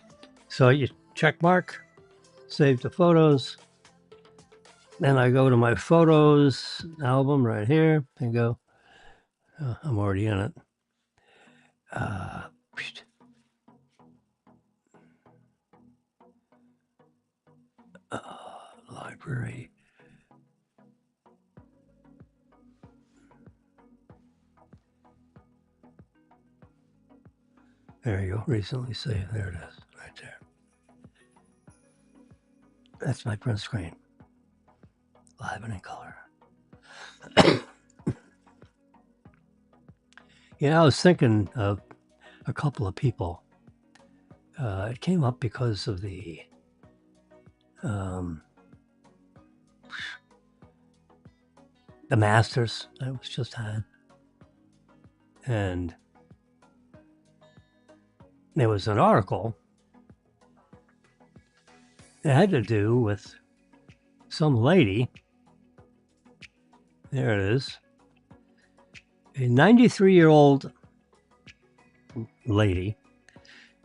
So you check mark, save the photos. Then I go to my photos album right here and go, I'm already in it. Library. There you go. Recently saved. There it is. Right there. That's my print screen. Live and in color. You know, I was thinking of a couple of people. It came up because of the Masters that was just had. And there was an article that had to do with some lady. There it is. A 93-year-old lady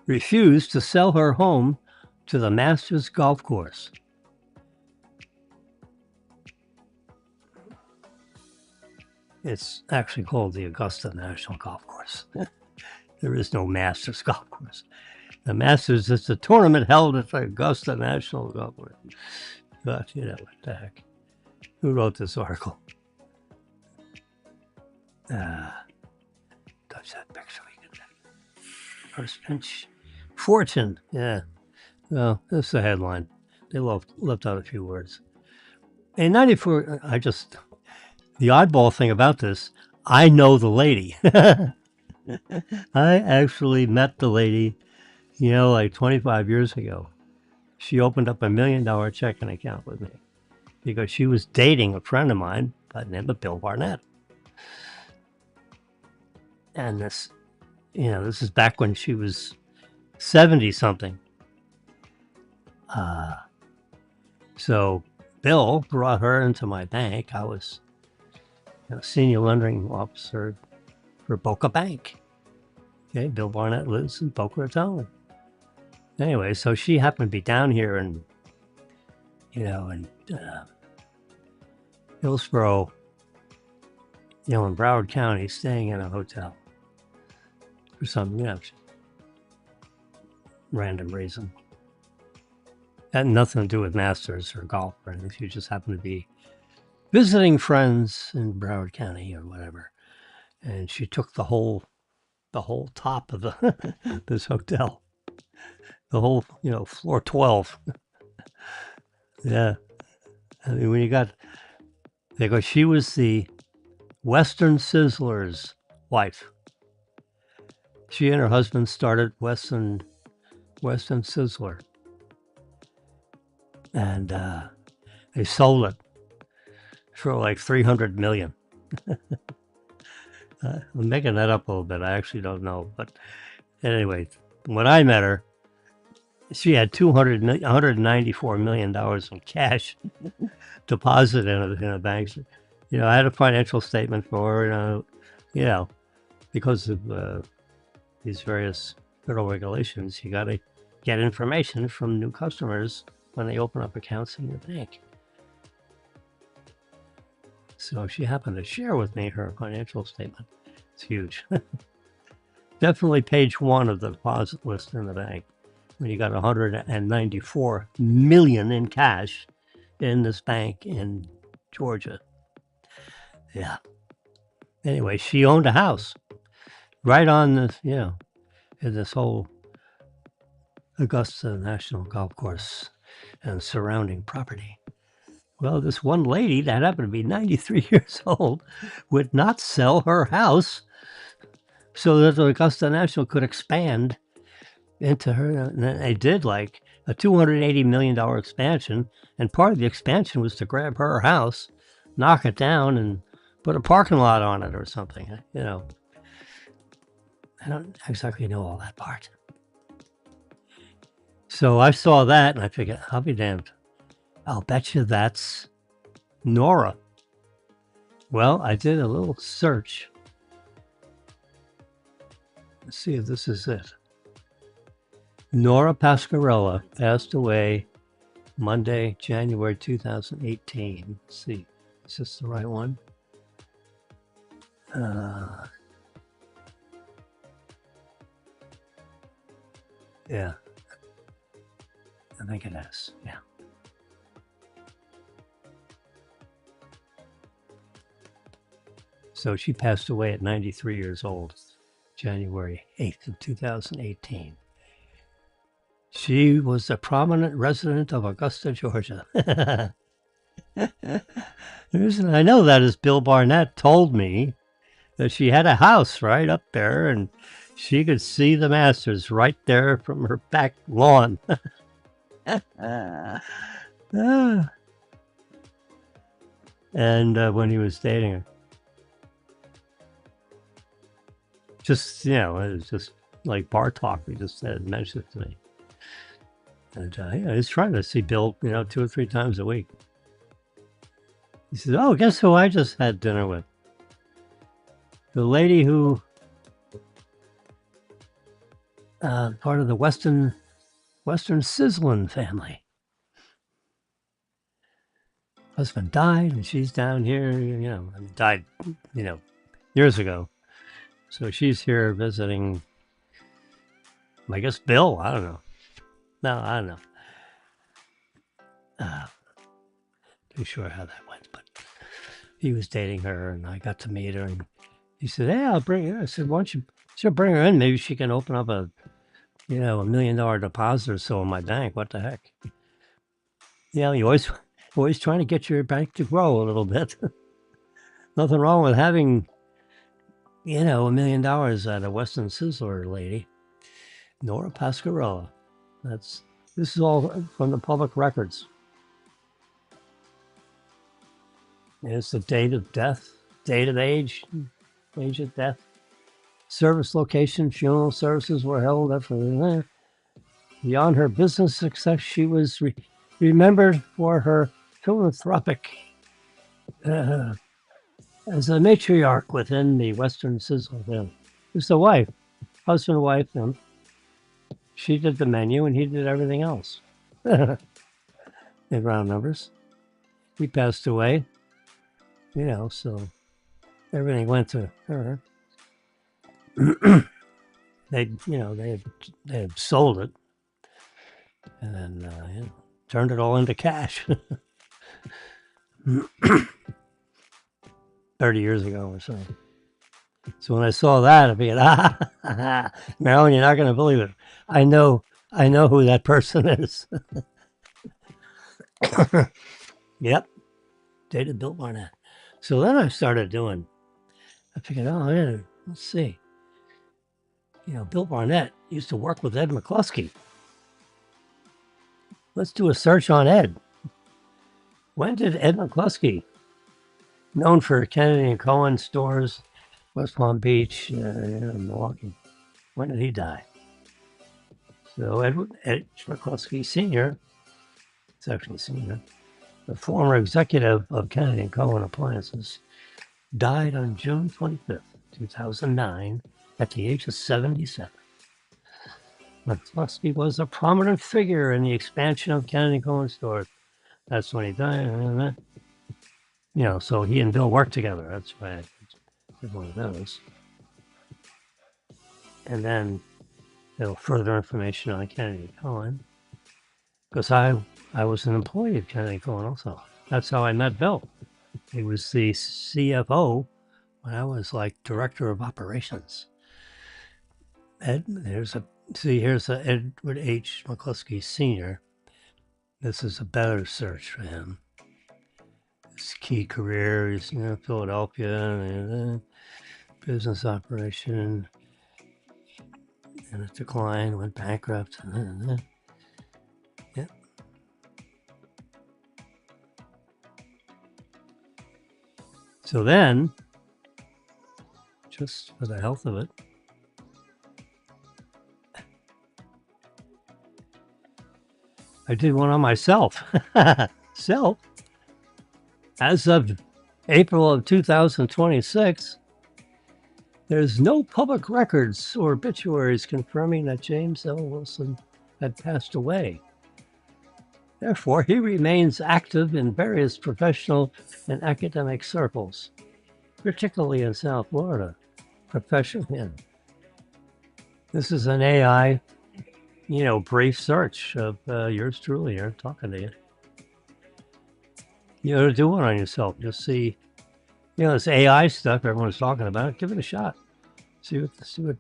refused to sell her home to the Masters golf course. It's actually called the Augusta National Golf Course. There is no Masters golf course. The Masters is a tournament held at the Augusta National Golf Course. But, you know, what the heck. Who wrote this article? Touch that picture. First pinch. Fortune. Yeah. Well, that's the headline. They left out a few words. In 94, the oddball thing about this, I know the lady. I actually met the lady, you know, like 25 years ago. She opened up $1 million checking account with me because she was dating a friend of mine by the name of Bill Barnett. And this, you know, this is back when she was 70 something. So Bill brought her into my bank. I was senior lending officer for Boca Bank. Okay, Bill Barnett lives in Boca Raton. Anyway, so she happened to be down here in, you know, in Hillsborough, you know, in Broward County, staying in a hotel for some, you know, random reason. Had nothing to do with Masters or golf or anything. She just happened to be visiting friends in Broward County or whatever. And she took the whole top of the this hotel. The whole, you know, floor 12. Yeah. I mean, when you got, they go, she was the Western Sizzler's wife. She and her husband started Western Sizzler. And they sold it for like $300 million. I'm making that up a little bit. I actually don't know. But anyway, when I met her, she had $194 million in cash deposited in a bank. You know, I had a financial statement for her, you know, because of these various federal regulations, you got to get information from new customers when they open up accounts in your bank. So she happened to share with me her financial statement. It's huge. Definitely page 1 of the deposit list in the bank. When you got $194 million in cash in this bank in Georgia. Yeah. Anyway, she owned a house right on this, you know, in this whole Augusta National Golf Course and surrounding property. Well, this one lady that happened to be 93 years old would not sell her house so that the Augusta National could expand into her. And they did like a $280 million expansion. And part of the expansion was to grab her house, knock it down, and put a parking lot on it or something. I don't exactly know all that part. So I saw that and I figured, I'll be damned. I'll bet you that's Nora. Well, I did a little search. Let's see if this is it. Nora Pascarella passed away Monday, January 2018. Let's see. Is this the right one? Yeah. I think it is. Yeah. So she passed away at 93 years old, January 8th of 2018. She was a prominent resident of Augusta, Georgia. The reason I know that is Bill Barnett told me that she had a house right up there and she could see the Masters right there from her back lawn. And when he was dating her. Just, it was just like bar talk. He just mentioned it to me. And he's trying to see Bill, 2 or 3 times a week. He says, "Oh, guess who I just had dinner with? The lady who, part of the Western Sizzlin family. Husband died, and she's down here, died, years ago. So she's here visiting, I guess, Bill. I don't know. No, I don't know. Too sure how that went, but he was dating her, and I got to meet her, and he said, "Hey, I'll bring her." I said, "Why don't you bring her in? Maybe she can open up a $1 million deposit or so in my bank. What the heck?" You always trying to get your bank to grow a little bit. Nothing wrong with having, $1 million at a Western Sizzler lady. Nora Pascarella. This is all from the public records. It's the date of death, date of age of death, service location, funeral services were held after. Beyond her business success, she was remembered for her philanthropic as a matriarch within the Western Sizzler family. It's the wife, husband, wife, and she did the menu and he did everything else. In round numbers. He passed away, so everything went to her. They had sold it and then turned it all into cash 30 years ago or so. So when I saw that, I figured, Marilyn, you're not going to believe it. I know who that person is. Yep, dated Bill Barnett. So then I started I figured, oh, yeah, let's see. Bill Barnett used to work with Ed McCluskey. Let's do a search on Ed. When did Ed McCluskey, known for Kennedy and Cohen stores, West Palm Beach, Milwaukee, when did he die? So Ed McCluskey Sr., it's actually Sr., the former executive of Kennedy and Cohen Appliances, died on June 25th, 2009, at the age of 77. McCluskey was a prominent figure in the expansion of Kennedy and Cohen stores. That's when he died. So he and Bill worked together. That's why it's one of those. And then further information on Kennedy and Cohen, because I was an employee of Kennedy and Cohen also. That's how I met Bill. He was the CFO when I was like director of operations. Here's Edward H. McCluskey Sr. This is a better search for him. His key career is Philadelphia, business operation, And it declined, went bankrupt. Yeah. So then, just for the health of it, I did one on myself. So, as of April of 2026, there's no public records or obituaries confirming that James L. Wilson had passed away. Therefore, he remains active in various professional and academic circles, particularly in South Florida. Professional. This is an AI, brief search of yours truly here talking to you. You ought to do one on yourself. Just see, this AI stuff everyone's talking about. Give it a shot. See what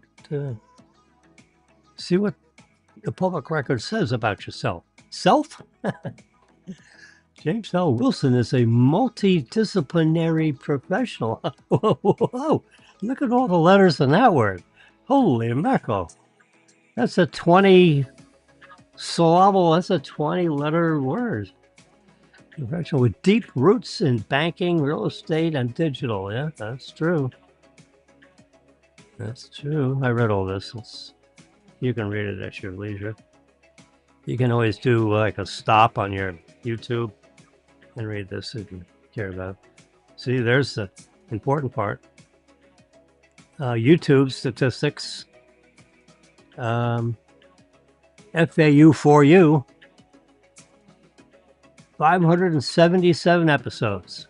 the public record says about yourself. Self? James L. Wilson is a multidisciplinary professional. Whoa, look at all the letters in that word. Holy mackerel. That's a 20 syllable, that's a 20-letter word. Professional with deep roots in banking, real estate, and digital. Yeah, that's true. That's true. I read all this. You can read it at your leisure. You can always do like a stop on your YouTube and read this if you care about it. See, there's the important part. YouTube statistics. FAU for you. 577 episodes.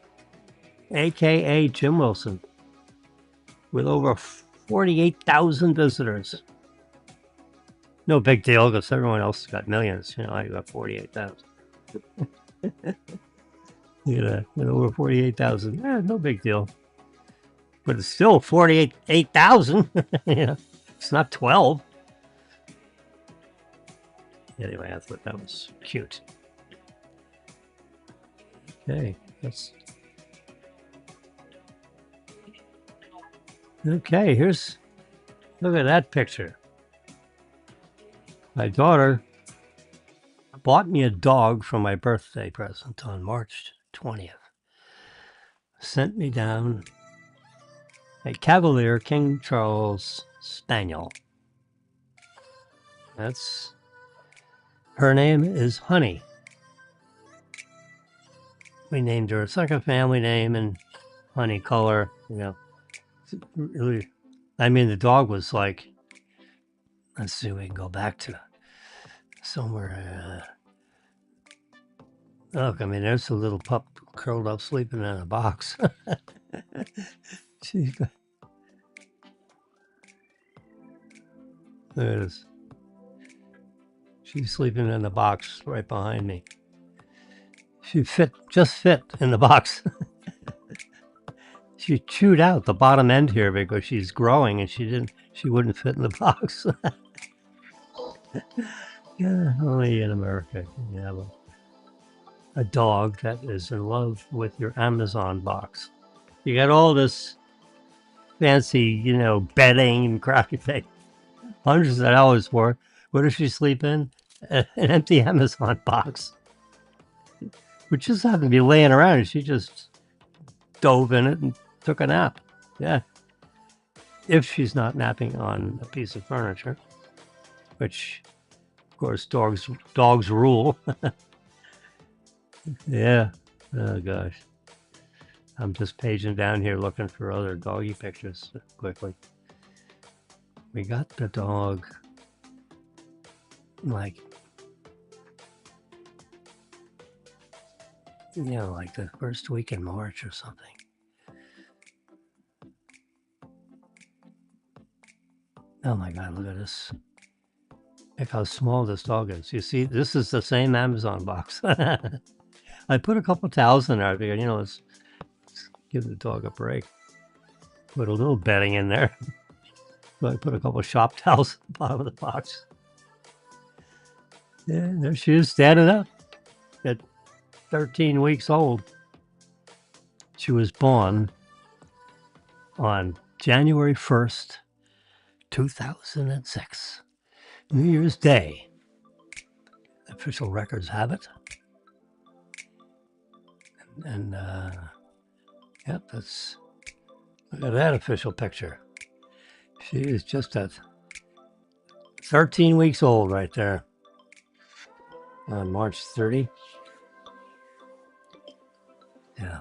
AKA Jim Wilson. With over 48,000 visitors. No big deal because everyone else got millions. I got 48,000. With over 48,000. No big deal. But it's still 48,000. It's not 12. Anyway, I thought that was cute. Okay, look at that picture. My daughter bought me a dog for my birthday present on March 20th. Sent me down a Cavalier King Charles Spaniel. Her name is Honey. We named her a second family name and honey color, Really, the dog was like, let's see, we can go back to somewhere. Look, there's a little pup curled up sleeping in a box. There it is. She's sleeping in the box right behind me. She just fit in the box. She chewed out the bottom end here because she's growing and she wouldn't fit in the box. Yeah, only in America you have a dog that is in love with your Amazon box. You got all this fancy, bedding and crappy thing. Hundreds of dollars for. What does she sleep in? An empty Amazon box. Which just happened to be laying around and she just dove in it and took a nap. Yeah. If she's not napping on a piece of furniture, which, of course, dogs rule. Yeah. Oh, gosh. I'm just paging down here looking for other doggy pictures quickly. We got the dog like the first week in March or something. Oh my God, look at this. Look how small this dog is. You see, this is the same Amazon box. I put a couple towels in there. I figured, let's give the dog a break. Put a little bedding in there. So I put a couple shop towels at the bottom of the box. Yeah, there she is standing up at 13 weeks old. She was born on January 1st, 2006. New Year's Day. Official records have it. And yep, that's, look at that official picture. She is just at 13 weeks old right there on March 30. Yeah.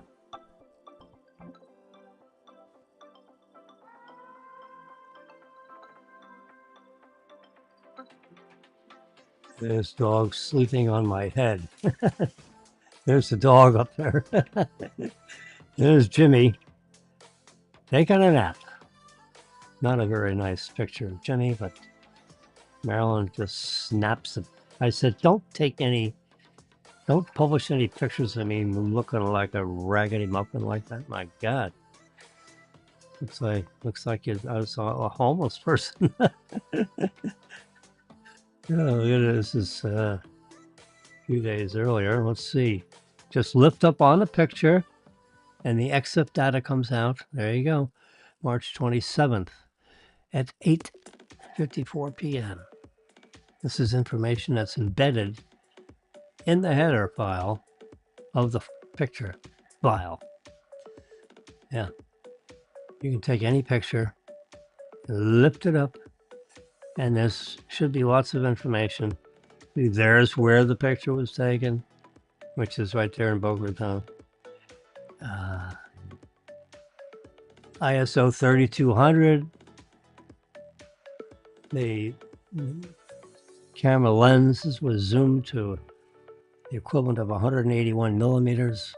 There's dog sleeping on my head. There's the dog up there. There's Jimmy taking a nap. Not a very nice picture of Jimmy, but Marilyn just snaps it. I said, don't publish any pictures of me looking like a raggedy muffin like that. My God. Looks like I was a homeless person. Yeah, look at this. This is a few days earlier. Let's see. Just lift up on the picture and the EXIF data comes out. There you go. March 27th at 8:54 p.m. This is information that's embedded in the header file of the picture file. Yeah. You can take any picture, lift it up, and there should be lots of information. There's where the picture was taken, which is right there in Boca Raton. ISO 3200. The camera lens was zoomed to the equivalent of 181 millimeters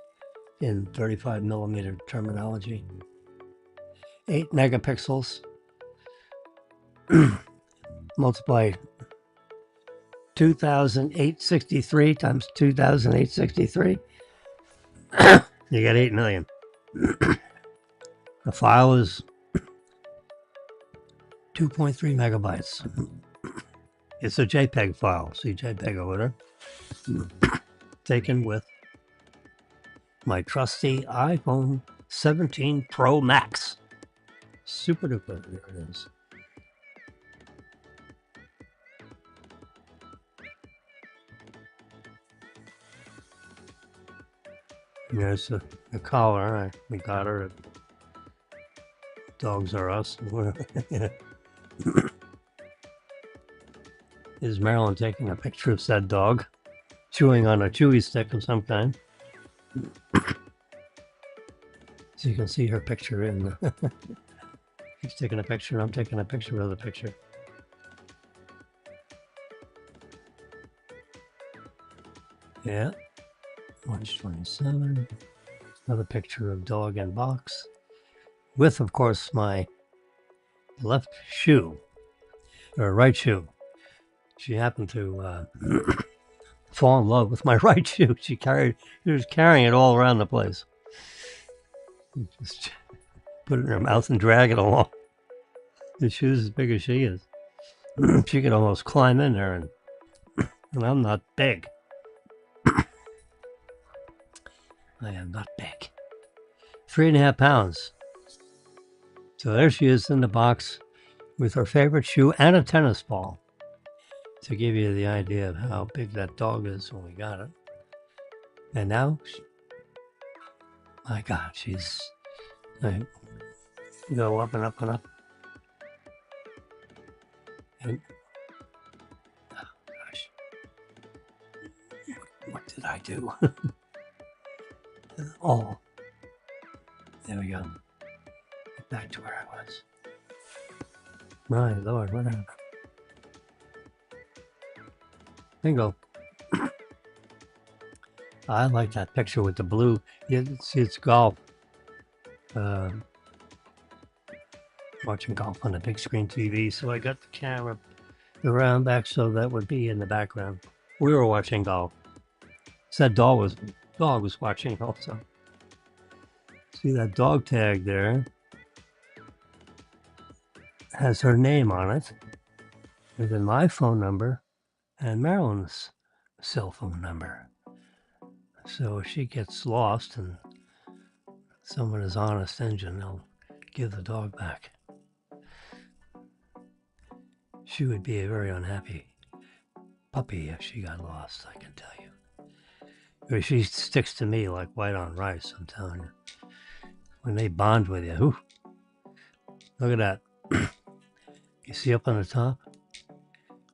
in 35 millimeter terminology. 8 megapixels. Multiply 2,863 times 2,863. You get 8 million. The file is 2.3 megabytes. It's a JPEG file. See JPEG over there. Taken with my trusty iPhone 17 Pro Max. Super duper. There it is. There's the collar. We got her. Dogs are us. Is Marilyn taking a picture of said dog, chewing on a chewy stick of some kind? So you can see her picture in. She's taking a picture. I'm taking a picture of the picture. Yeah. March 27. Another picture of dog and box. With, of course, my left shoe, or right shoe. She happened to fall in love with my right shoe. She was carrying it all around the place. Just put it in her mouth and drag it along. The shoe's as big as she is. She could almost climb in there, and I'm not big. I am not big. 3.5 pounds. So there she is in the box with her favorite shoe and a tennis ball. To give you the idea of how big that dog is when we got it. And now, my God, she's go up and up and up. And, oh gosh, what did I do? Oh, there we go. Get back to where I was. My Lord, what happened? Bingo. I like that picture with the blue. It's golf. Watching golf on a big screen TV, so I got the camera around back so that would be in the background. We were watching golf. Said dog was watching also. See that dog tag there? Has her name on it, and then my phone number and Marilyn's cell phone number. So if she gets lost and someone is honest engine, they'll give the dog back. She would be a very unhappy puppy if she got lost, I can tell you. She sticks to me like white on rice, I'm telling you. When they bond with you, whew, look at that. You see up on the top?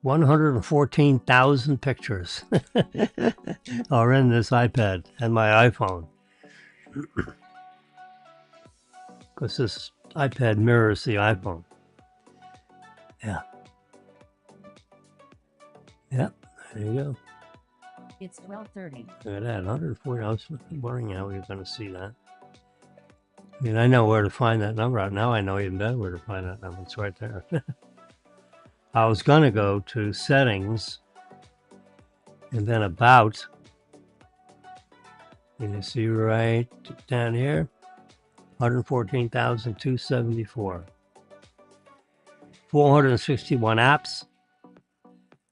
114,000 pictures are in this iPad and my iPhone. Because this iPad mirrors the iPhone. Yeah. Yep, there you go. It's 12:30. Look at that, 140. I was wondering how we were going to see that. I mean, I know where to find that number. Now I know even better where to find that number. It's right there. I was going to go to settings and then about. And you see right down here, 114,274. 461 apps.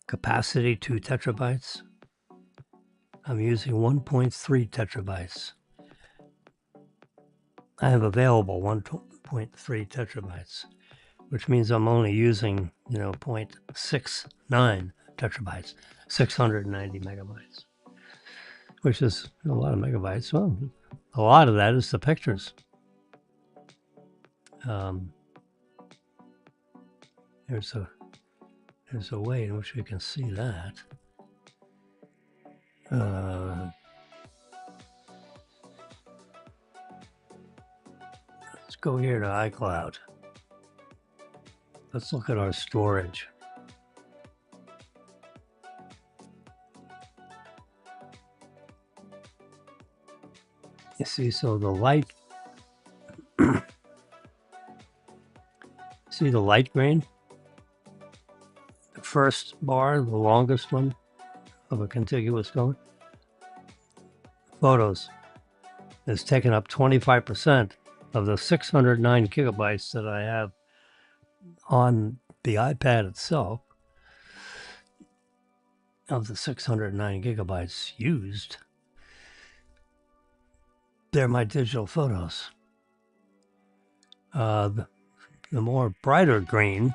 Capacity 2 terabytes. I'm using 1.3 terabytes. I have available 1.3 terabytes, which means I'm only using, 0.69 terabytes, 690 megabytes, which is a lot of megabytes. Well, a lot of that is the pictures. There's a way in which we can see that. Let's go here to iCloud. Let's look at our storage. You see, so the light, see the light green? The first bar, the longest one of a contiguous color. Photos is taking up 25% of the 609 gigabytes that I have on the iPad itself. Of the 609 gigabytes used, they're my digital photos. The more brighter green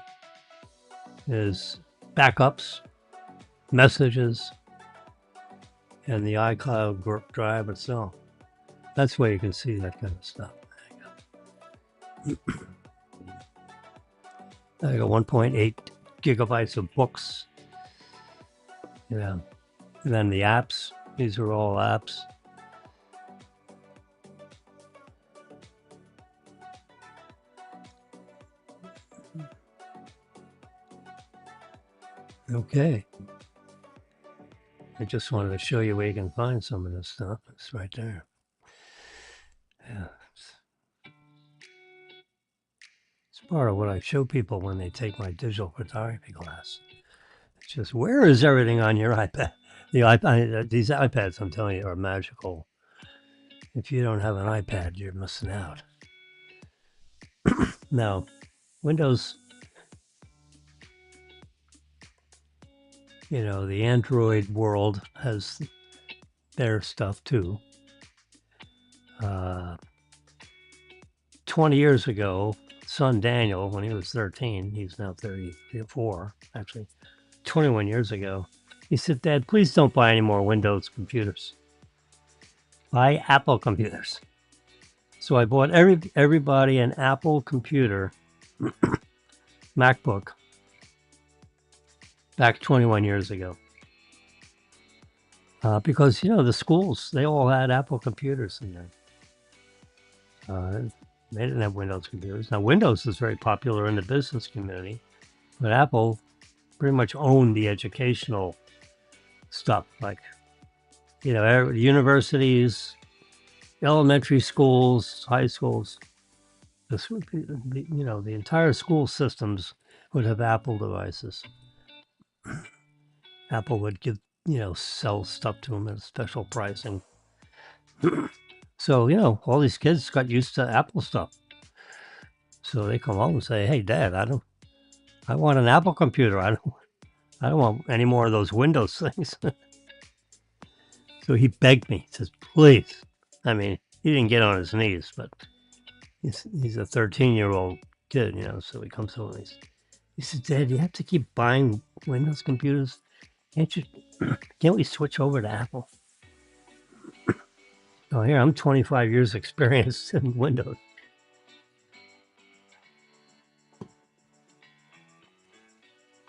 is backups, messages, and the iCloud drive itself. That's where you can see that kind of stuff. I got 1.8 gigabytes of books. Yeah. And then the apps. These are all apps. Okay. I just wanted to show you where you can find some of this stuff. It's right there. Yeah. It's part of what I show people when they take my digital photography class. It's just, where is everything on your iPad? These iPads, I'm telling you, are magical. If you don't have an iPad, you're missing out. Now, Windows, the Android world has their stuff too. 20 years ago, son Daniel, when he was 13, he's now 34, actually, 21 years ago, he said, "Dad, please don't buy any more Windows computers. Buy Apple computers." So I bought everybody an Apple computer, MacBook, back 21 years ago. Because, the schools, they all had Apple computers in there. They didn't have Windows computers. Now, Windows is very popular in the business community, but Apple pretty much owned the educational stuff, like, universities, elementary schools, high schools. The entire school systems would have Apple devices. Apple would give, sell stuff to them at special pricing. So, all these kids got used to Apple stuff. So they come home and say, "Hey, Dad, I want an Apple computer. I don't want any more of those Windows things." So he begged me, says, "Please." I mean, he didn't get on his knees, but he's a 13-year-old kid, so he comes home and He said, Dad, you have to keep buying Windows computers. Can't we switch over to Apple? Oh, here, I'm 25 years experience in Windows.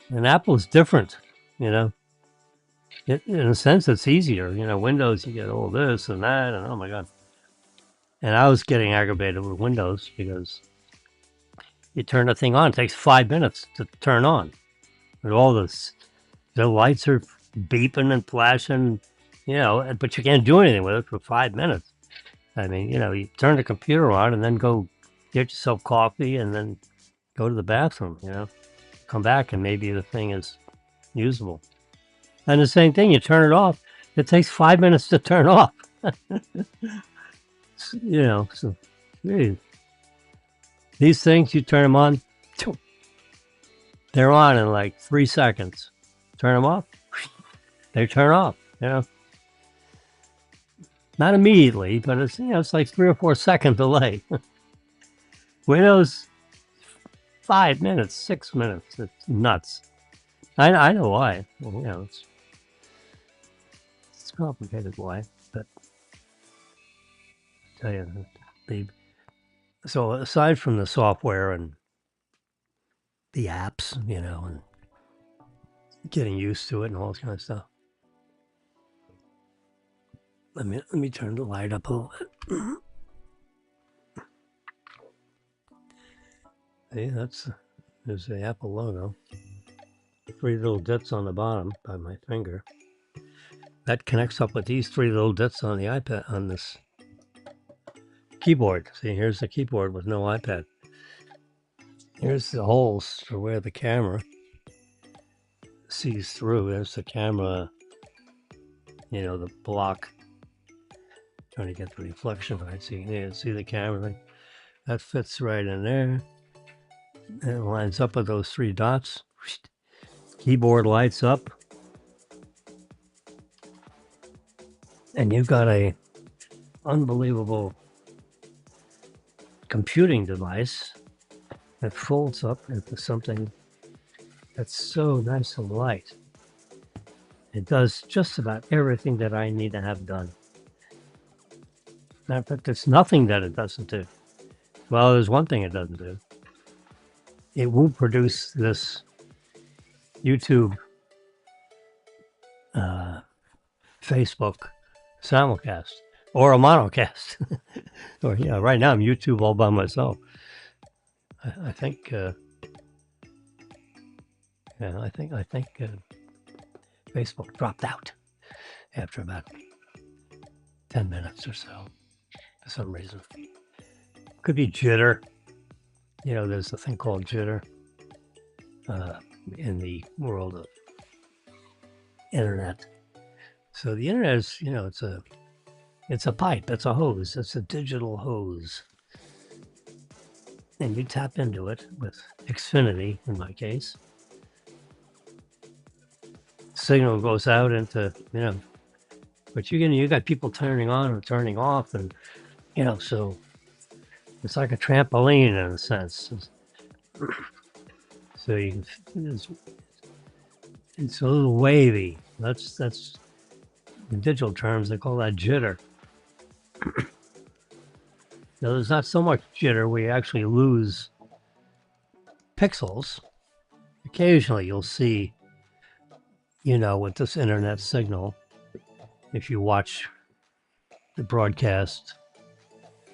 And Apple's different, you know. In a sense, it's easier. Windows, you get all this and that, and oh my God. And I was getting aggravated with Windows because you turn the thing on, it takes 5 minutes to turn on. And all this, the lights are beeping and flashing, but you can't do anything with it for 5 minutes. I mean, you turn the computer on and then go get yourself coffee and then go to the bathroom, come back and maybe the thing is usable. And the same thing, you turn it off, it takes 5 minutes to turn off. So hey, these things, you turn them on, they're on in like 3 seconds. Turn them off, they turn off, Not immediately, but it's like 3 or 4 second delay. Windows, 5 minutes, 6 minutes. It's nuts. I know why. Well, it's complicated why, but I tell you, so aside from the software and the apps, and getting used to it and all this kind of stuff. Let me turn the light up a little bit. Hey, there's the Apple logo. 3 little dits on the bottom by my finger. That connects up with these 3 little dits on the iPad, on this keyboard. See, here's the keyboard with no iPad. Here's the holes for where the camera sees through. There's the camera, the block. Trying to get the reflection right. See the camera thing? That fits right in there. And it lines up with those 3 dots. Keyboard lights up. And you've got a unbelievable computing device that folds up into something that's so nice and light. It does just about everything that I need to have done. Matter of fact, there's nothing that it doesn't do. Well, there's one thing it doesn't do. It won't produce this YouTube, Facebook simulcast or a monocast. Or right now I'm YouTube all by myself. I think Facebook dropped out after about 10 minutes or so for some reason. Could be jitter. There's a thing called jitter in the world of internet. So the internet is, it's a pipe, it's a hose, it's a digital hose. And you tap into it with Xfinity, in my case. Signal goes out into, but you got people turning on and turning off, and so it's like a trampoline in a sense. So it's a little wavy. That's in digital terms they call that jitter. Now there's not so much jitter where you actually lose pixels. Occasionally you'll see, with this internet signal, if you watch the broadcast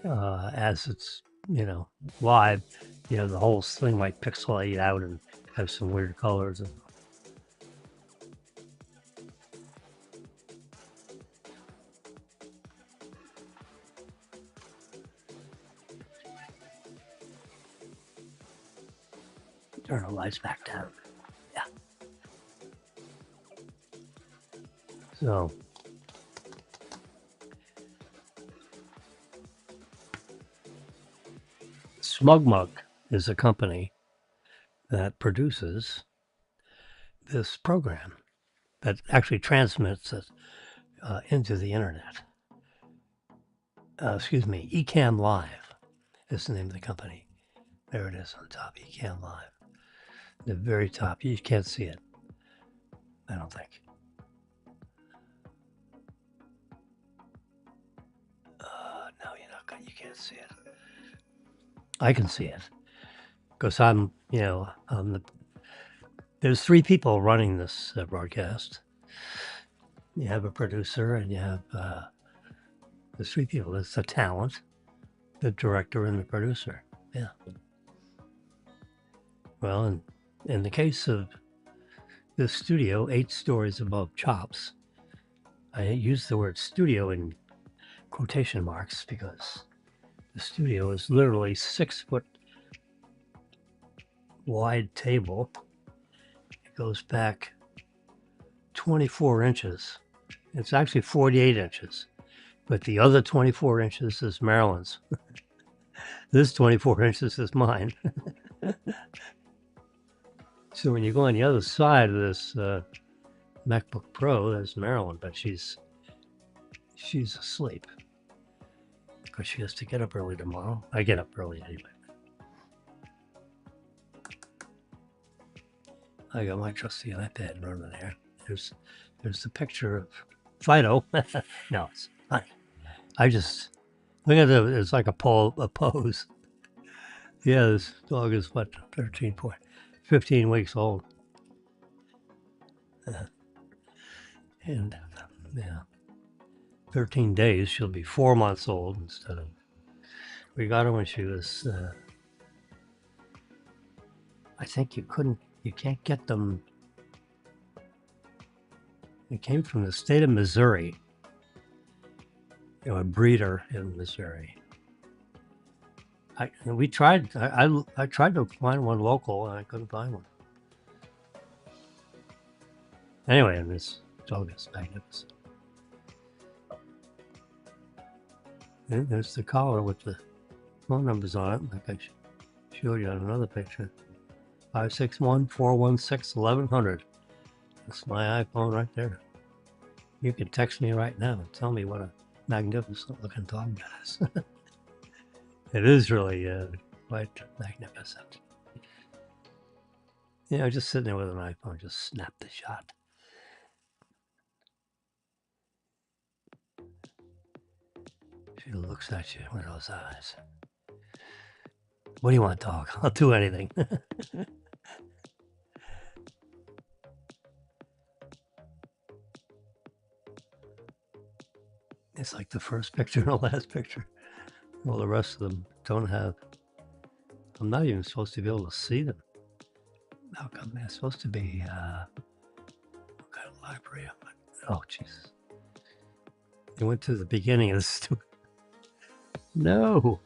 as it's, live, the whole thing might pixelate out and have some weird colors. Turn the lights back down. Yeah. So SmugMug is a company that produces this program that actually transmits it into the internet. Ecamm Live is the name of the company. There it is on top, Ecamm Live. The very top. You can't see it. I don't think. No, you're not going. You can't see it. I can see it because I'm. There's three people running this broadcast. You have a producer, and you have there's three people. There's the talent, the director, and the producer. Yeah. Well, in the case of this studio, 8 stories above Chops, I use the word studio in quotation marks because the studio is literally 6-foot wide table. It goes back 24 inches. It's actually 48 inches, but the other 24 inches is Marilyn's. This 24 inches is mine. So when you go on the other side of this MacBook Pro, there's Marilyn, but she's asleep because she has to get up early tomorrow. I get up early anyway. I got my trusty iPad running there. There's the picture of Fido. No, it's not. I just look at it. It's like a pose. Yeah, this dog is what 15 weeks old, and yeah, 13 days. She'll be 4 months old instead of. We got her when she was. I think you can't get them. It came from the state of Missouri. A breeder in Missouri. We tried. I tried to find one local, and I couldn't find one. Anyway, and this dog is magnificent. And there's the collar with the phone numbers on it, like I showed you on another picture. 561-416-1100. That's my iPhone right there. You can text me right now and tell me what a magnificent looking dog that is. It is really quite magnificent. Just sitting there with an iPhone, just snap the shot. She looks at you with those eyes. What do you want, dog? I'll do anything. It's like the first picture and the last picture. Well, the rest of them don't have. I'm not even supposed to be able to see them. How come they're supposed to be? What kind of library am I? Oh, Jesus. They went to the beginning of the stupid. No.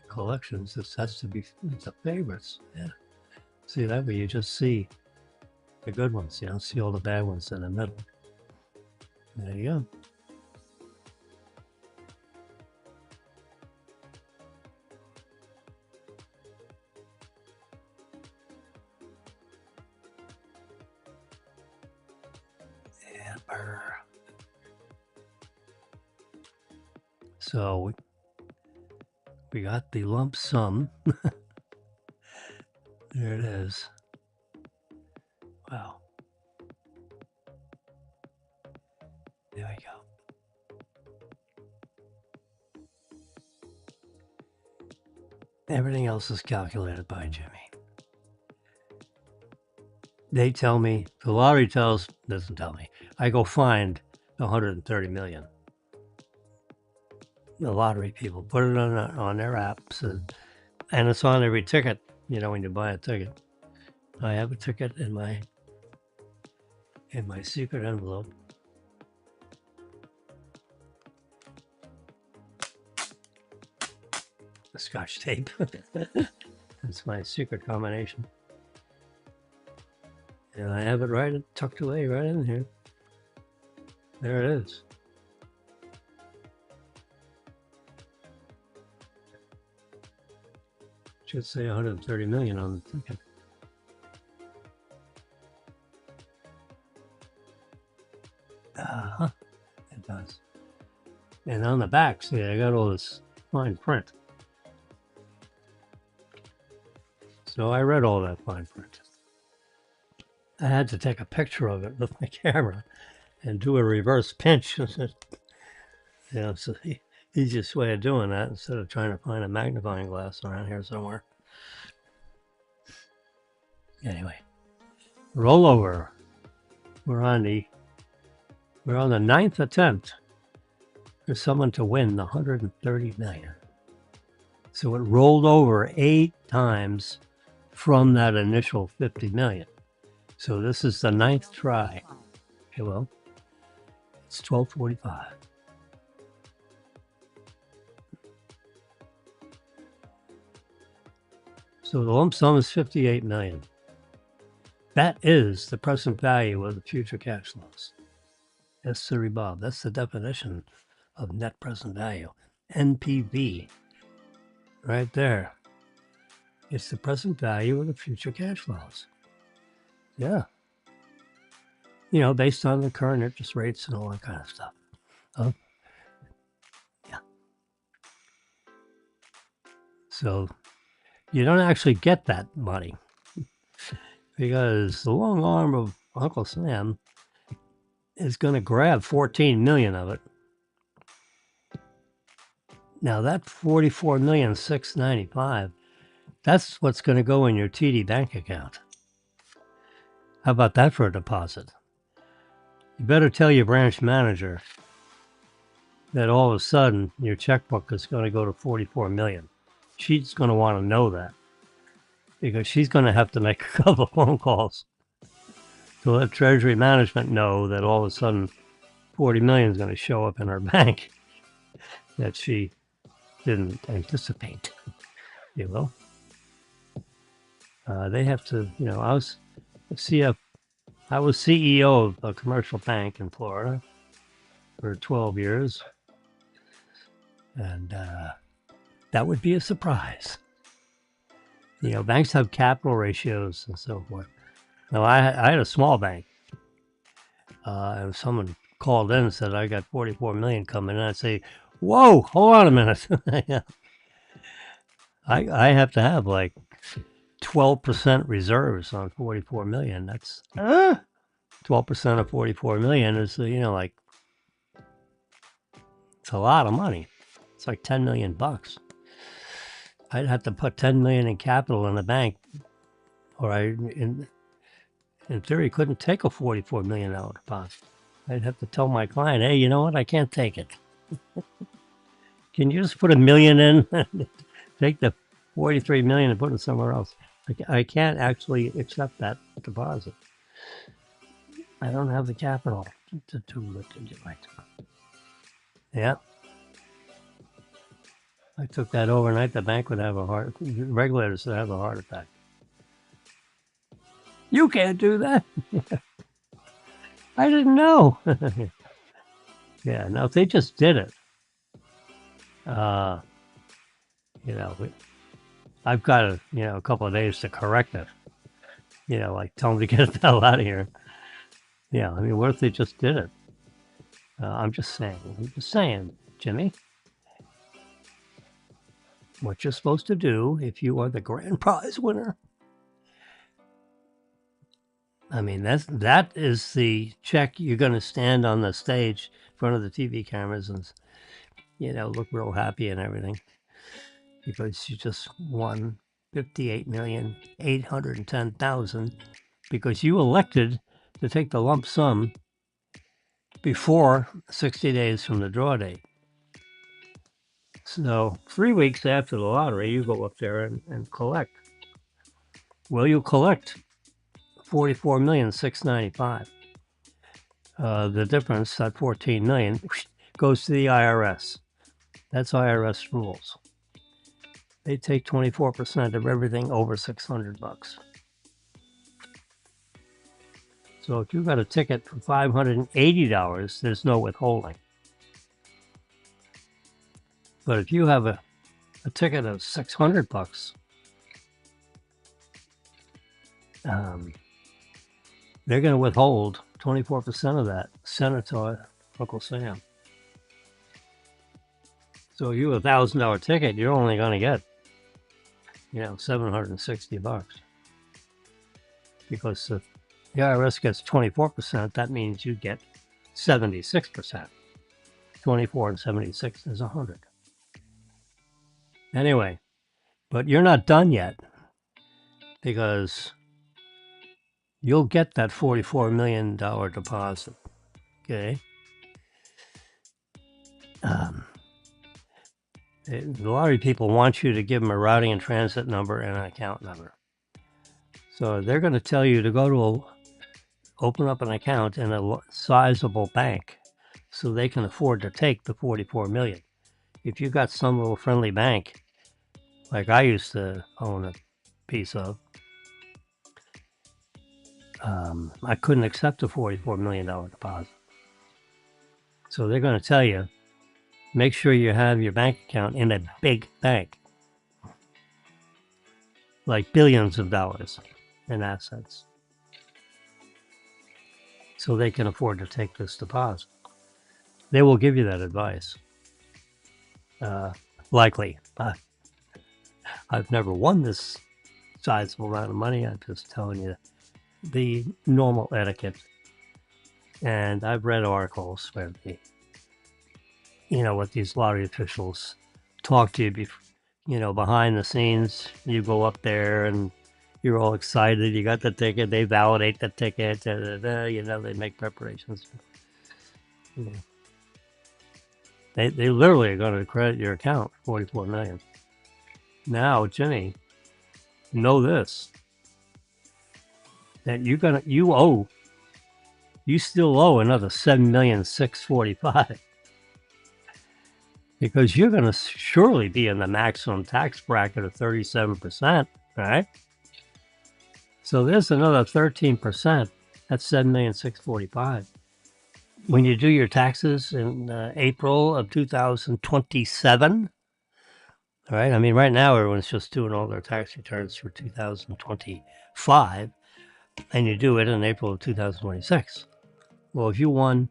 Collections. This has to be the favorites. Yeah. See, that way you just see the good ones. You don't see all the bad ones in the middle. There you go. So we got the lump sum. There it is. Wow. There we go. Everything else is calculated by Jimmy. They tell me, the lottery doesn't tell me. I go find the 130 million. The lottery people put it on their apps, and it's on every ticket. When you buy a ticket, I have a ticket in my secret envelope. The Scotch tape. That's my secret combination, and I have it tucked away right in here. There it is. Should say 130 million on the ticket. It does. And on the back, see, I got all this fine print. So I read all that fine print. I had to take a picture of it with my camera and do a reverse pinch. So the easiest way of doing that instead of trying to find a magnifying glass around here somewhere. Anyway, rollover. We're on the ninth attempt for someone to win the 130 million. So it rolled over 8 times from that initial 50 million. So this is the 9th try. Okay, well, it's 12:45. So the lump sum is 58 million. That is the present value of the future cash flows. Yes, sir, Bob. That's the definition of net present value. NPV. Right there. It's the present value of the future cash flows. Yeah. Based on the current interest rates and all that kind of stuff. Oh, yeah. So you don't actually get that money because the long arm of Uncle Sam is going to grab 14 million of it. Now that 44,695,000, that's what's going to go in your TD bank account. How about that for a deposit? You better tell your branch manager that all of a sudden your checkbook is going to go to 44 million. She's going to want to know that because she's going to have to make a couple of phone calls to let Treasury Management know that all of a sudden 40 million is going to show up in her bank that she didn't anticipate. You will. They have to, I was CEO of a commercial bank in Florida for 12 years. And that would be a surprise. Banks have capital ratios and so forth. Now, I had a small bank. And someone called in and said, I got 44 million coming in. I'd say, whoa, hold on a minute. I have to have like 12% reserves on 44 million. That's 12% of 44 million is, like, it's a lot of money. It's like 10 million bucks. I'd have to put 10 million in capital in the bank, or in theory, couldn't take a $44 million deposit. I'd have to tell my client, hey, you know what? I can't take it. Can you just put $1 million in, take the 43 million and put it somewhere else? I can't actually accept that deposit. I don't have the capital to do it right. Yeah. I took that overnight. The bank would have regulators would have a heart attack. You can't do that. I didn't know. Yeah. Now if they just did it, I've got a couple of days to correct it. Like tell them to get the hell out of here. Yeah. I mean, what if they just did it? I'm just saying, Jimmy. What you're supposed to do if you are the grand prize winner. I mean, that is the check. You're going to stand on the stage in front of the TV cameras and, look real happy and everything because you just won 58,810,000 because you elected to take the lump sum before 60 days from the draw date. So 3 weeks after the lottery, you go up there and collect. Well, you collect 44,695,000. The difference, that 14 million, goes to the IRS. That's IRS rules. They take 24% of everything over $600. So if you got a ticket for $580, there's no withholding. But if you have a ticket of $600, they're going to withhold 24% of that. Send it to Uncle Sam. So you have a $1,000 ticket, you're only going to get $760. Because if the IRS gets 24%, that means you get 76%. 24 and 76 is 100. Anyway, but you're not done yet because you'll get that $44 million deposit. Okay. A lot of people want you to give them a routing and transit number and an account number. So they're going to tell you to go to open up an account in a sizable bank so they can afford to take the $44 million. If you got some little friendly bank, like I used to own a piece of, I couldn't accept a $44 million deposit. So they're going to tell you, make sure you have your bank account in a big bank, like billions of dollars in assets, so they can afford to take this deposit. They will give you that advice. Likely. I've never won this sizable amount of money. I'm just telling you the normal etiquette. And I've read articles where what these lottery officials talk to you behind the scenes. You go up there and you're all excited. You got the ticket. They validate the ticket. They make preparations. They literally are going to credit your account $44 million. Now, Jimmy, know this: that you still owe another $7,645,000 because you're going to surely be in the maximum tax bracket of 37%, right? So there's another 13%. That's $7,645,000. When you do your taxes in April of 2027, all right. I mean, right now everyone's just doing all their tax returns for 2025, and you do it in April of 2026. Well, if you won,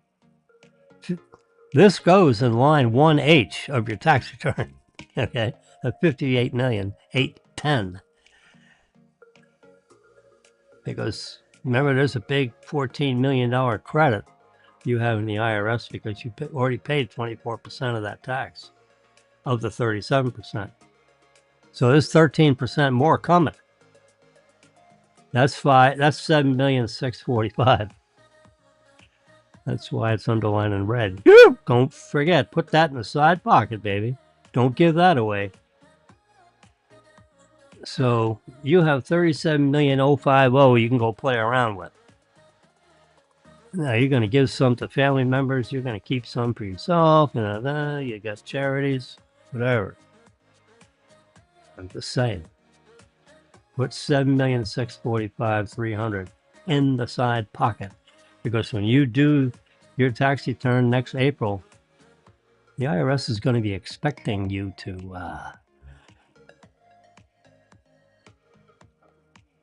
this goes in line 1H of your tax return, okay, of $58,810,000. Because remember, there's a big $14 million credit you have in the IRS because you already paid 24% of that tax, of the 37%. So there's 13% more coming. That's $7,645,000. That's why it's underlined in red. Don't forget, put that in the side pocket, baby. Don't give that away. So you have $37,050,000 you can go play around with. Now you're going to give some to family members. You're going to keep some for yourself. You got charities, whatever. I'm just saying. Put $7,645,300 in the side pocket, because when you do your tax return next April, the IRS is going to be expecting you to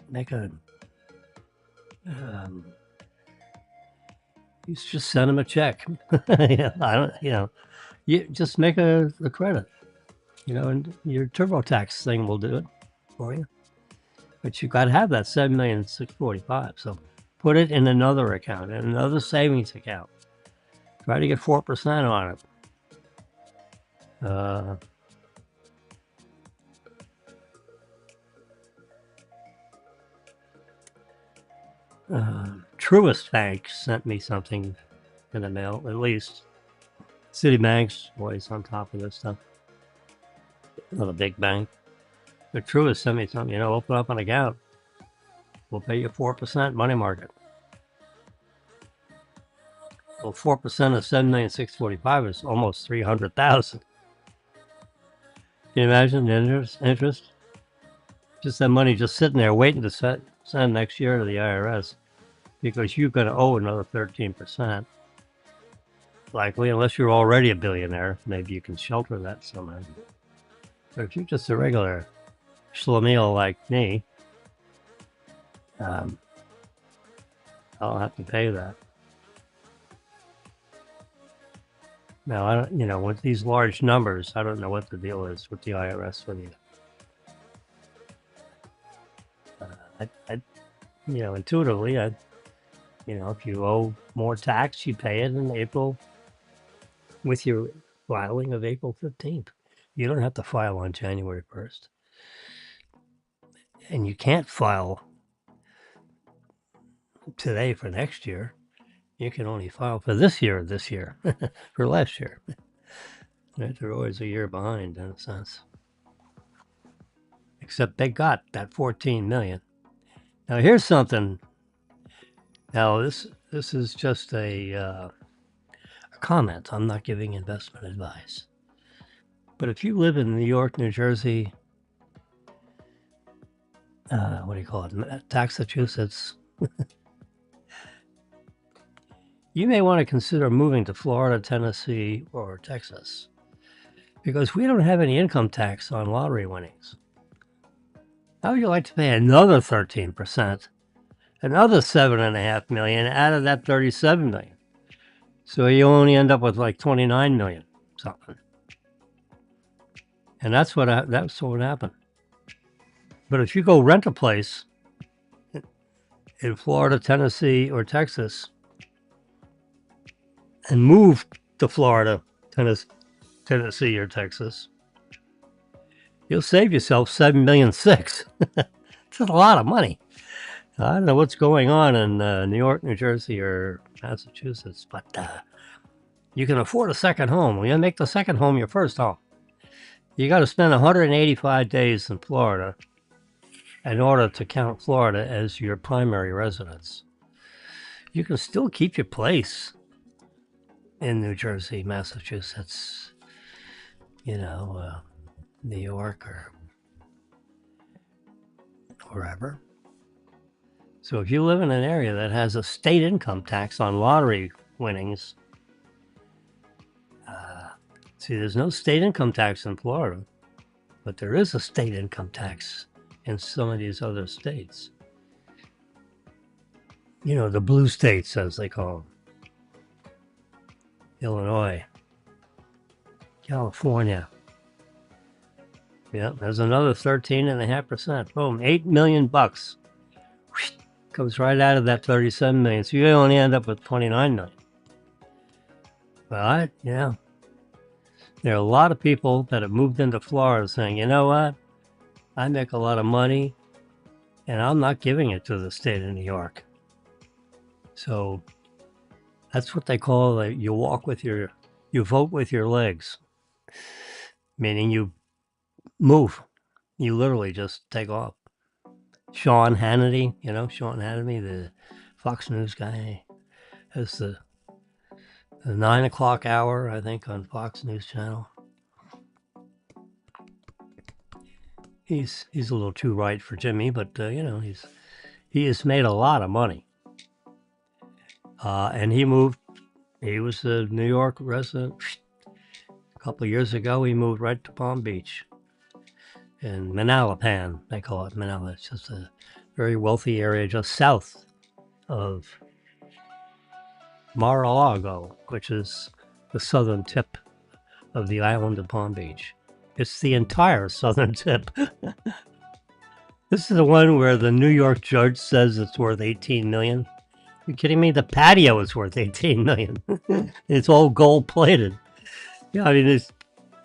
make a. You just send them a check. You just make a credit. And your TurboTax thing will do it for you. But you got to have that $7,645,000. So put it in another account, in another savings account. Try to get 4% on it. Truist Bank sent me something in the mail, at least. Citibank's always on top of this stuff. Not a big bank. But Truist sent me something, open up an account. We'll pay you 4% money market. Well, 4% of $7,645,000 is almost $300,000. Can you imagine the interest? Just that money just sitting there waiting to send next year to the IRS, because you're going to owe another 13%. Likely, unless you're already a billionaire, maybe you can shelter that somehow. But if you're just a regular schlemiel like me, I'll have to pay that. Now, with these large numbers, I don't know what the deal is with the IRS with you. Intuitively, if you owe more tax, you pay it in April with your filing of April 15th. You don't have to file on January 1st. And you can't file today for next year. You can only file for this year, for last year. Right? They're always a year behind in a sense. Except they got that 14 million. Now here's something. Now this is just a comment. I'm not giving investment advice. But if you live in New York, New Jersey, what do you call it, Massachusetts, you may want to consider moving to Florida, Tennessee, or Texas, because we don't have any income tax on lottery winnings. How would you like to pay another 13%, another $7.5 million out of that 37 million? So you only end up with like 29 million something. And that's what happened. But if you go rent a place in Florida, Tennessee, or Texas, and move to Florida, Tennessee, or Texas, you'll save yourself $7.6 million. It's a lot of money. I don't know what's going on in New York, New Jersey, or Massachusetts, but you can afford a second home. You make the second home your first home. You got to spend 185 days in Florida in order to count Florida as your primary residence. You can still keep your place in New Jersey, Massachusetts, New York, or wherever. So if you live in an area that has a state income tax on lottery winnings, there's no state income tax in Florida, but there is a state income tax in some of these other states. The blue states, as they call them. Illinois, California. Yeah, there's another 13.5%. Boom, $8 million comes right out of that 37 million. So you only end up with 29 million. But yeah, there are a lot of people that have moved into Florida saying, you know what, I make a lot of money, and I'm not giving it to the state of New York. So that's what they call you vote with your legs, meaning you move. You literally just take off. Sean Hannity, the Fox News guy, has the 9 o'clock hour, I think, on Fox News Channel. He's a little too right for Jimmy, but he has made a lot of money. And he moved. He was a New York resident. A couple of years ago, he moved right to Palm Beach. In Manalapan, they call it Manala. It's just a very wealthy area just south of Mar-a-Lago, which is the southern tip of the island of Palm Beach. It's the entire southern tip. This is the one where the New York judge says it's worth 18 million. You kidding me? The patio is worth 18 million. It's all gold plated. Yeah, I mean,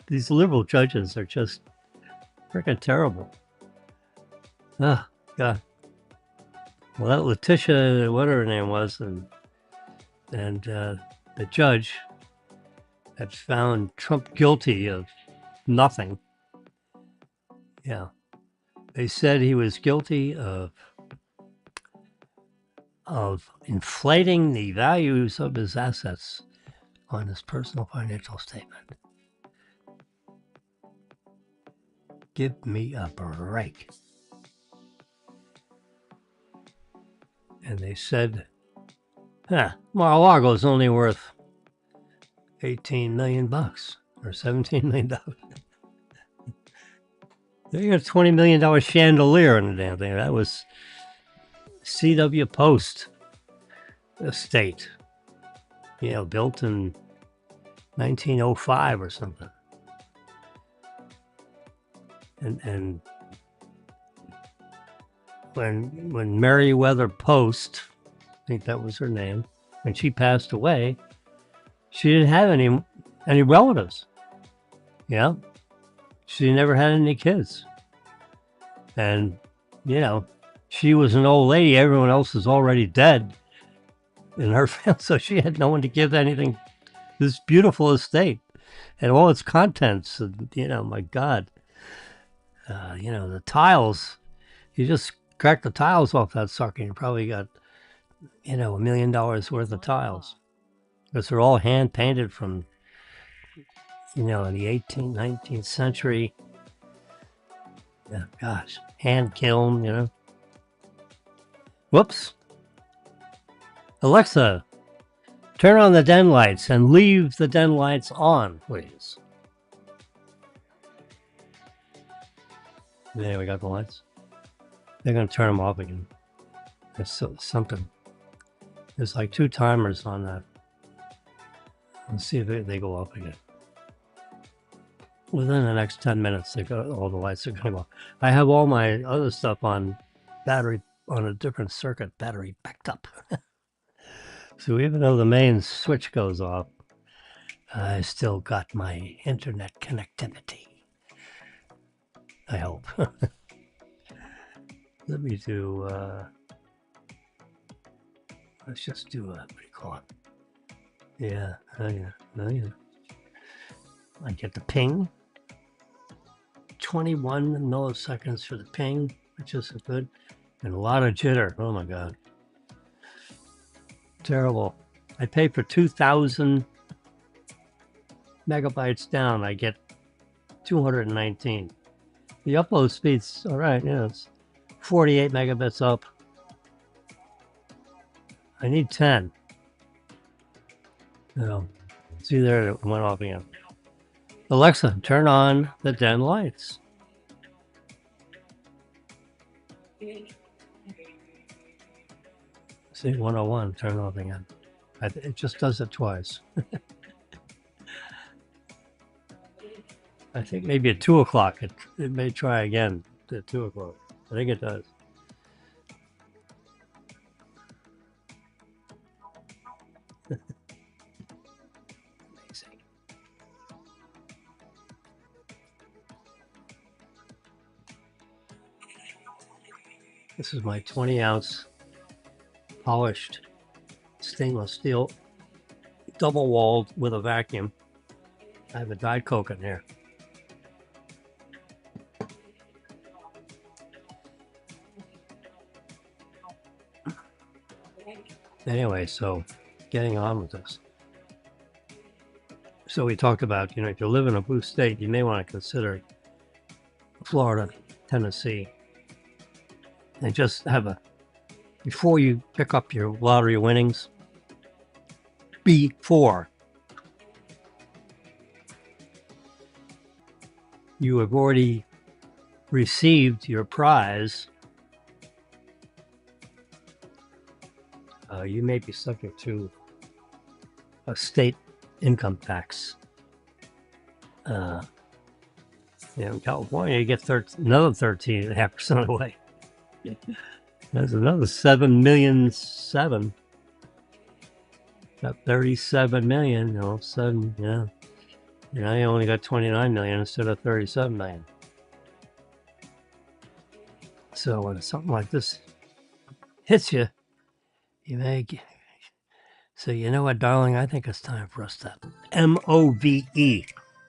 these liberal judges are just freaking terrible. Oh, God. Well, that Letitia, whatever her name was, and the judge had found Trump guilty of nothing. Yeah. They said he was guilty of inflating the values of his assets on his personal financial statement. Give me a break. And they said, Mar-a-Lago is only worth 18 million bucks or 17 million dollars. They got a $20 million chandelier in the damn thing. That was C.W. Post estate, built in 1905 or something. And when Meriwether Post, I think that was her name, when she passed away, she didn't have any relatives. Yeah, she never had any kids, and you know, she was an old lady. Everyone else is already dead in her family, so she had no one to give anything. This beautiful estate and all its contents, and my God, the tiles. You just crack the tiles off that sucker, you probably got $1 million worth of tiles, because they're all hand painted from in the 18th, 19th century. Yeah, gosh, hand kiln. Whoops. Alexa, turn on the den lights and leave the den lights on, please. There, we got the lights. They're going to turn them off again. There's something. There's like 2 timers on that. Let's see if they go off again. Within the next 10 minutes, all the lights are going to go off. I have all my other stuff on battery, on a different circuit, battery backed up. So even though the main switch goes off, I still got my internet connectivity. I hope. Let me do, let's just do, what do you call it? Yeah. I get the ping. 21 milliseconds for the ping, which is good. And a lot of jitter. Oh my God. Terrible. I pay for 2,000 megabytes down. I get 219. The upload speed's all right. Yeah, it's 48 megabits up. I need 10. See there, it went off again. Alexa, turn on the den lights. See, 101, turn off again. It just does it twice. I think maybe at 2 o'clock, it may try again at 2 o'clock. I think it does. Amazing. This is my 20-ounce polished stainless steel, double walled with a vacuum. I have a Diet Coke in here. Anyway, so getting on with this. So we talked about, if you live in a blue state, you may want to consider Florida, Tennessee, and just have before you pick up your lottery winnings, before you have already received your prize, you may be subject to a state income tax. In California, you get another 13.5% away. There's another 7 million, got 37 million, 7, yeah. You only got 29 million instead of 37 million. So when something like this hits you, you may get, so you know what, darling, I think it's time for us to MOVE.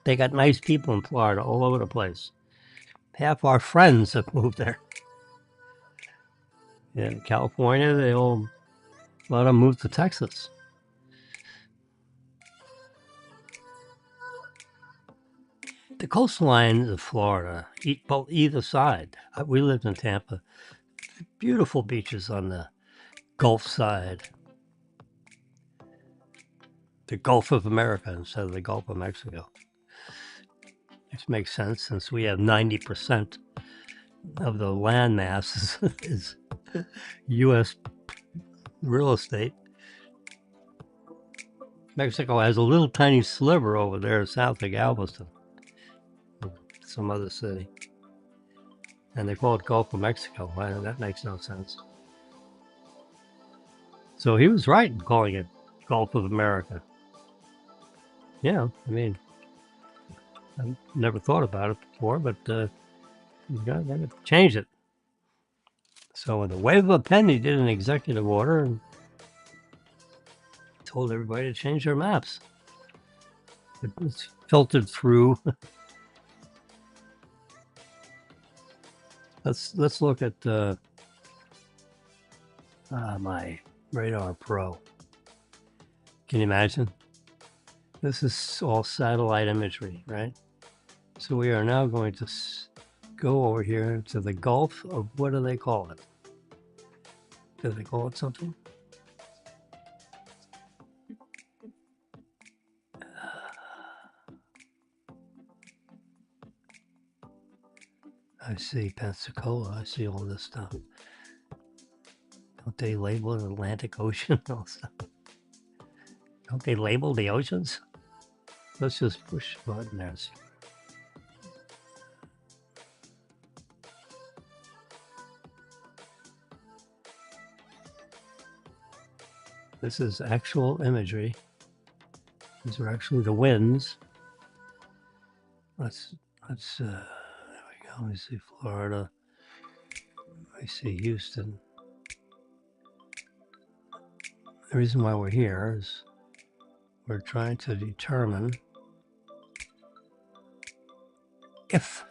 They got nice people in Florida all over the place. Half our friends have moved there. In California, a lot of them moved to Texas. The coastline of Florida, both either side. We lived in Tampa. Beautiful beaches on the Gulf side. The Gulf of America instead of the Gulf of Mexico. Which makes sense since we have 90% of the land mass is U.S. real estate. Mexico has a little tiny sliver over there south of Galveston, some other city. and they call it Gulf of Mexico. Well, that makes no sense. So he was right in calling it Gulf of America. Yeah, I mean, I never thought about it before, but you got to change it. So with a wave of a pen, he did an executive order and told everybody to change their maps. It was filtered through. Let's look at my Radar Pro. Can you imagine? This is all satellite imagery, right? So we are now going to go over here to the Gulf of, what do they call it? Do they call it something? I see Pensacola. I see all this stuff. Don't they label it Atlantic Ocean also? Don't they label the oceans? Let's just push the button there. This is actual imagery. These are actually the winds. Let's there we go. Let me see Florida. I see Houston. The reason why we're here is we're trying to determine if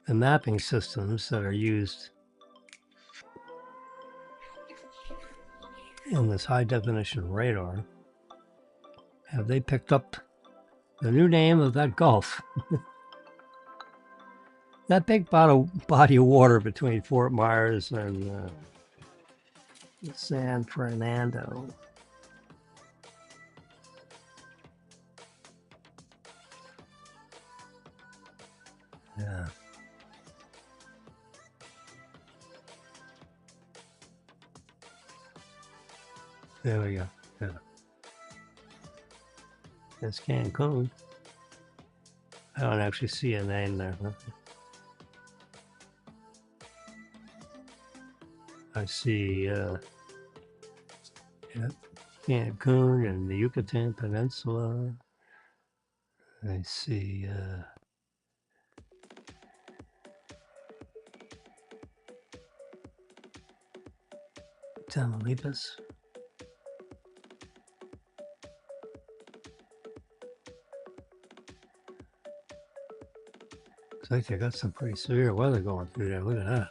the mapping systems that are used in this high definition radar, have they picked up the new name of that Gulf? That big body of water between Fort Myers and San Fernando. Yeah. There we go. Yeah. That's Cancun. I don't actually see a name there. Huh? I see Cancun and the Yucatan Peninsula. I see Tamaulipas. Looks like they got some pretty severe weather going through there. Look at that.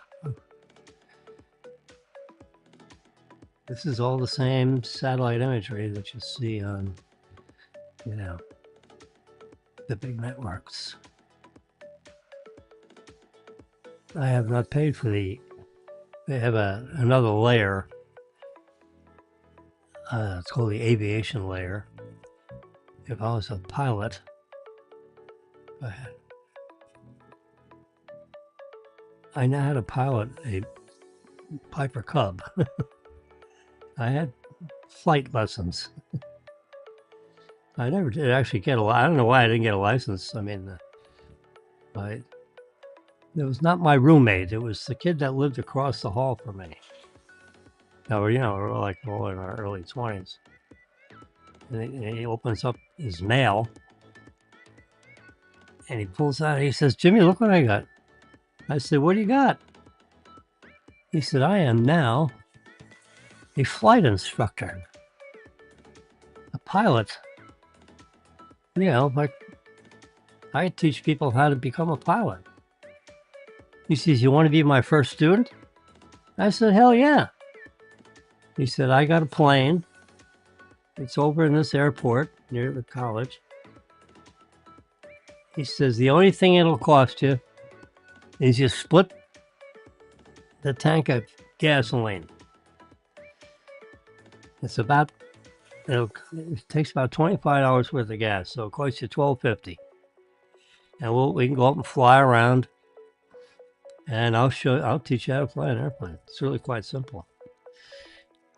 This is all the same satellite imagery that you see on, you know, the big networks. I have not paid for they have another layer. It's called the aviation layer. If I was a pilot, I know how to pilot a Piper Cub. I had flight lessons. I never did actually get I don't know why I didn't get a license. I mean, it was not my roommate. It was the kid that lived across the hall from me. Now, we're like all in our early 20s. And he opens up his mail and he pulls out, he says, "Jimmy, look what I got." I said, "What do you got?" He said, "I am now a flight instructor, a pilot. You know, like I teach people how to become a pilot." He says, "You want to be my first student?" I said, "Hell yeah." He said, "I got a plane. It's over in this airport near the college." He says, "The only thing it'll cost you is you split the tank of gasoline. It's about, it takes about $25 worth of gas, so it costs you $12.50. And we can go up and fly around, and I'll teach you how to fly an airplane. It's really quite simple.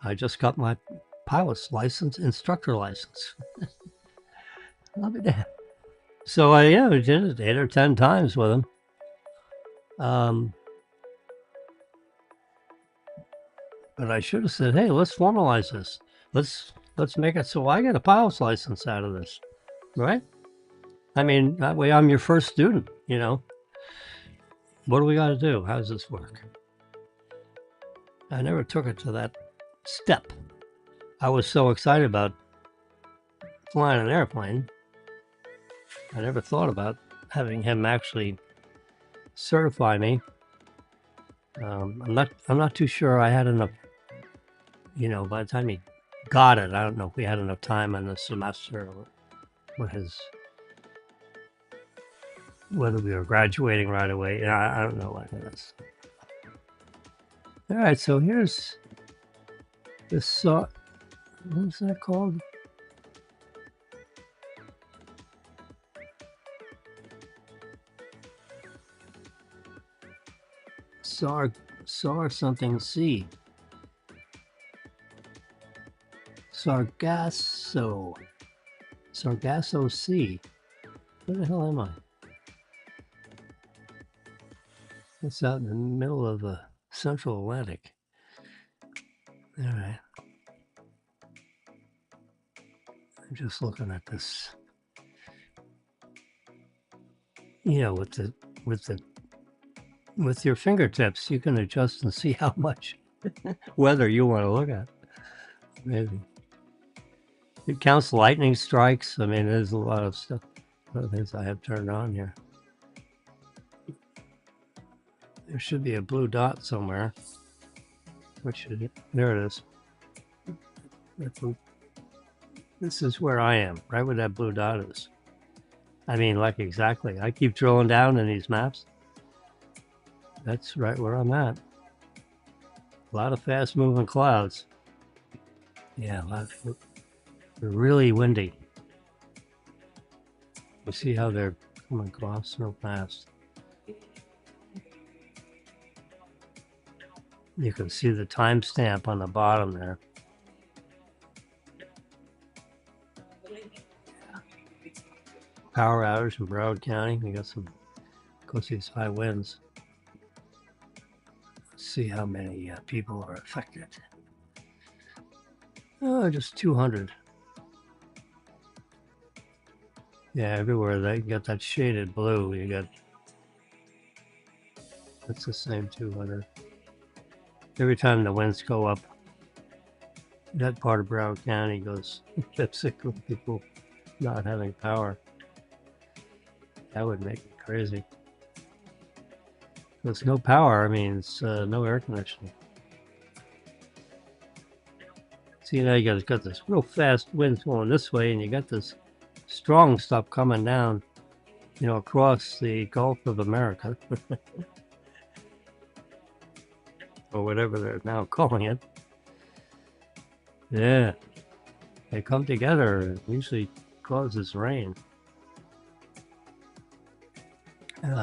I just got my pilot's license, instructor license." I'll be damned. So I did it 8 or 10 times with him. But I should have said, hey, let's formalize this. Let's make it so I get a pilot's license out of this, right? I mean, that way I'm your first student, you know. What do we got to do? How does this work? I never took it to that step. I was so excited about flying an airplane. I never thought about having him actually certify me. I'm not too sure I had enough. You know, by the time he got it, I don't know if we had enough time in the semester or what his whether we were graduating right away. I don't know what it is. All right, so here's this. What's that called? SAR something C. Sargasso C. Where the hell am I? It's out in the middle of the Central Atlantic. All right. I'm just looking at this. You know, with your fingertips, you can adjust and see how much weather you want to look at. Maybe it counts lightning strikes. I mean, there's a lot of stuff. Other things I have turned on here. There should be a blue dot somewhere. What should it? There it is. This is where I am, right where that blue dot is. I mean, like exactly. I keep drilling down in these maps. That's right where I'm at. A lot of fast moving clouds. Yeah, they're really windy. You see how they're coming across so fast. You can see the timestamp on the bottom there. Power outage in Broward County. We got some, of course, these high winds. Let's see how many people are affected. Oh, just 200. Yeah, everywhere they got that shaded blue. You got, that's the same 200. Every time the winds go up, that part of Broward County goes sick with people not having power. That would make me crazy. There's no power means no air conditioning. See, now you got this real fast winds going this way, and you got this strong stuff coming down, you know, across the Gulf of America, or whatever they're now calling it. Yeah, they come together and usually causes rain.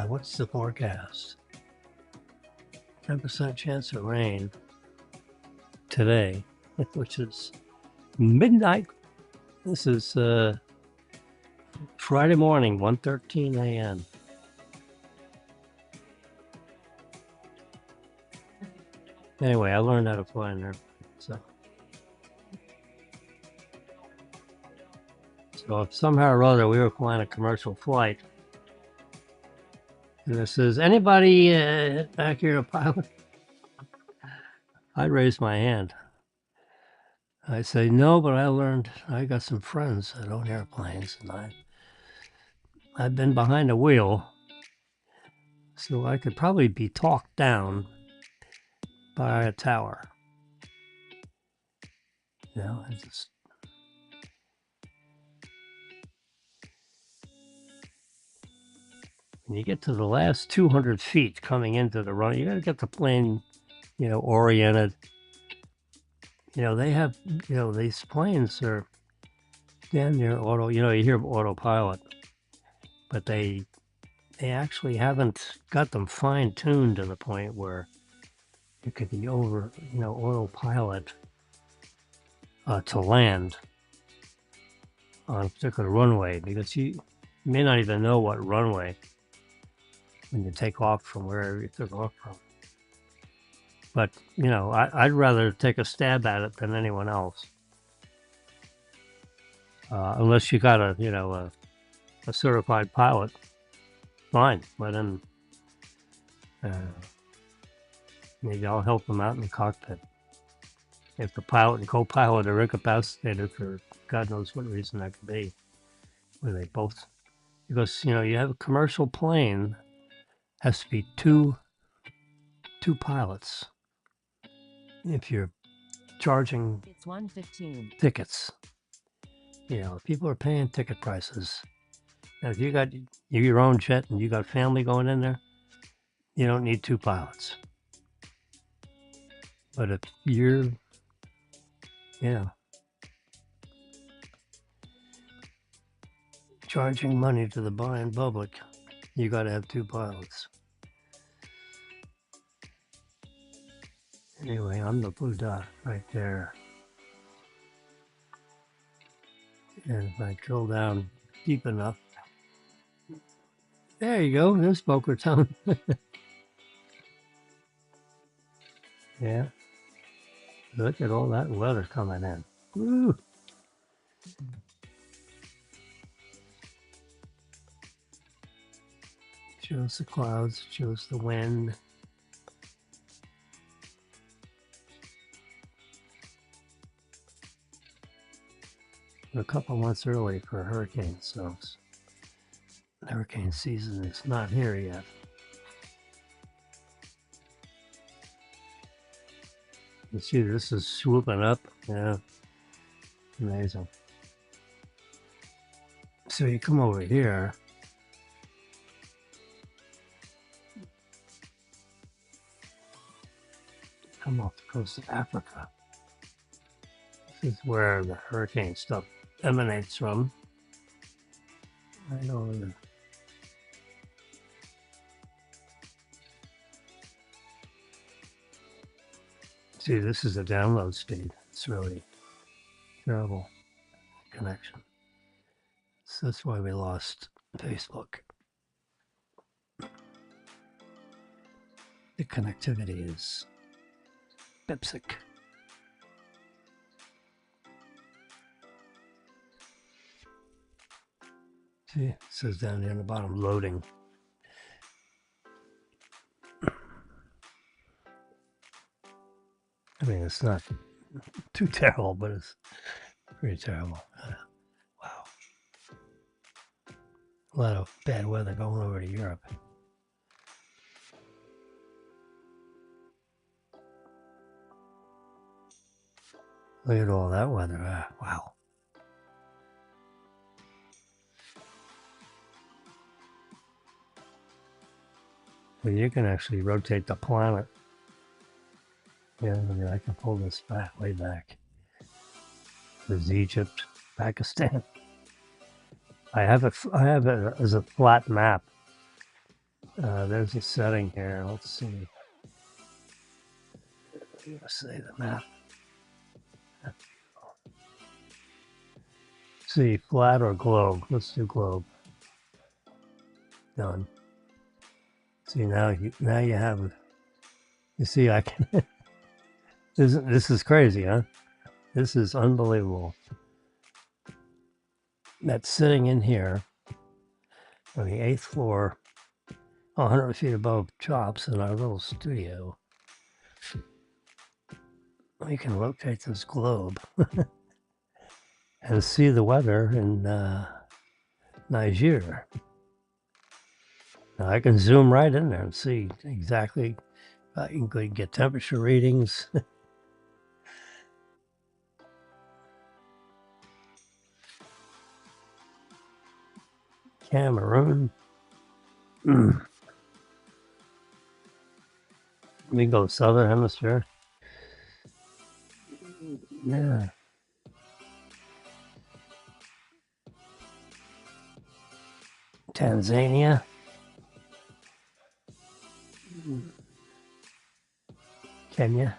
What's the forecast? 10% chance of rain today, which is midnight. This is Friday morning, 1:13 a.m. Anyway, I learned how to fly in there. So if somehow or other we were flying a commercial flight, and it says, anybody back here a pilot? I'd raise my hand. I'd say, no, but I got some friends that own airplanes, and I've been behind the wheel, so I could probably be talked down by a tower. You know, I just... When you get to the last 200 feet coming into the run, you got to get the plane, you know, oriented. You know, they have, you know, these planes are damn near auto, you know, you hear of autopilot, but they actually haven't got them fine-tuned to the point where you could be over, you know, autopilot to land on a particular runway, because you may not even know what runway when you take off from wherever you took off from. But, you know, I'd rather take a stab at it than anyone else. Unless you got a, you know, a certified pilot, fine. Let him, maybe I'll help him out in the cockpit. If the pilot and co-pilot are incapacitated for God knows what reason that could be, where they both, because, you know, you have a commercial plane, has to be two pilots. If you're charging It's 1:15. tickets, you know, people are paying ticket prices. Now, if you got your own jet and you got family going in there, you don't need two pilots. But if you're, you know, charging money to the buying public, you got to have two pilots. Anyway, I'm the blue dot right there. And if I drill down deep enough, there you go. There's Boca Raton. Yeah. Look at all that weather coming in. Woo. Shows the clouds, shows the wind. We're a couple months early for hurricanes, so hurricane season is not here yet. You see, this is swooping up. Yeah, amazing. So you come over here. Come off the coast of Africa. This is where the hurricane stuff emanates from. Right over there. See, this is a download speed. It's really terrible connection. So that's why we lost Facebook. The connectivity is bipsic. See, it says down there on the bottom, loading. I mean, it's not too terrible, but it's pretty terrible. Wow. A lot of bad weather going over to Europe. Look at all that weather. Wow. Well, you can actually rotate the planet. Yeah, I mean, I can pull this back, way back. There's Egypt, Pakistan. I have it as a flat map. There's a setting here. Let's see. Let's say the map. See, flat or globe. Let's do globe. Done. See, now you have. You see, I can. This is crazy, huh? This is unbelievable. That's sitting in here on the 8th floor, 100 feet above chops in our little studio. We can rotate this globe and see the weather in Niger. Now I can zoom right in there and see exactly. You can get temperature readings. Cameroon. We go southern hemisphere. Yeah. Tanzania. Kenya.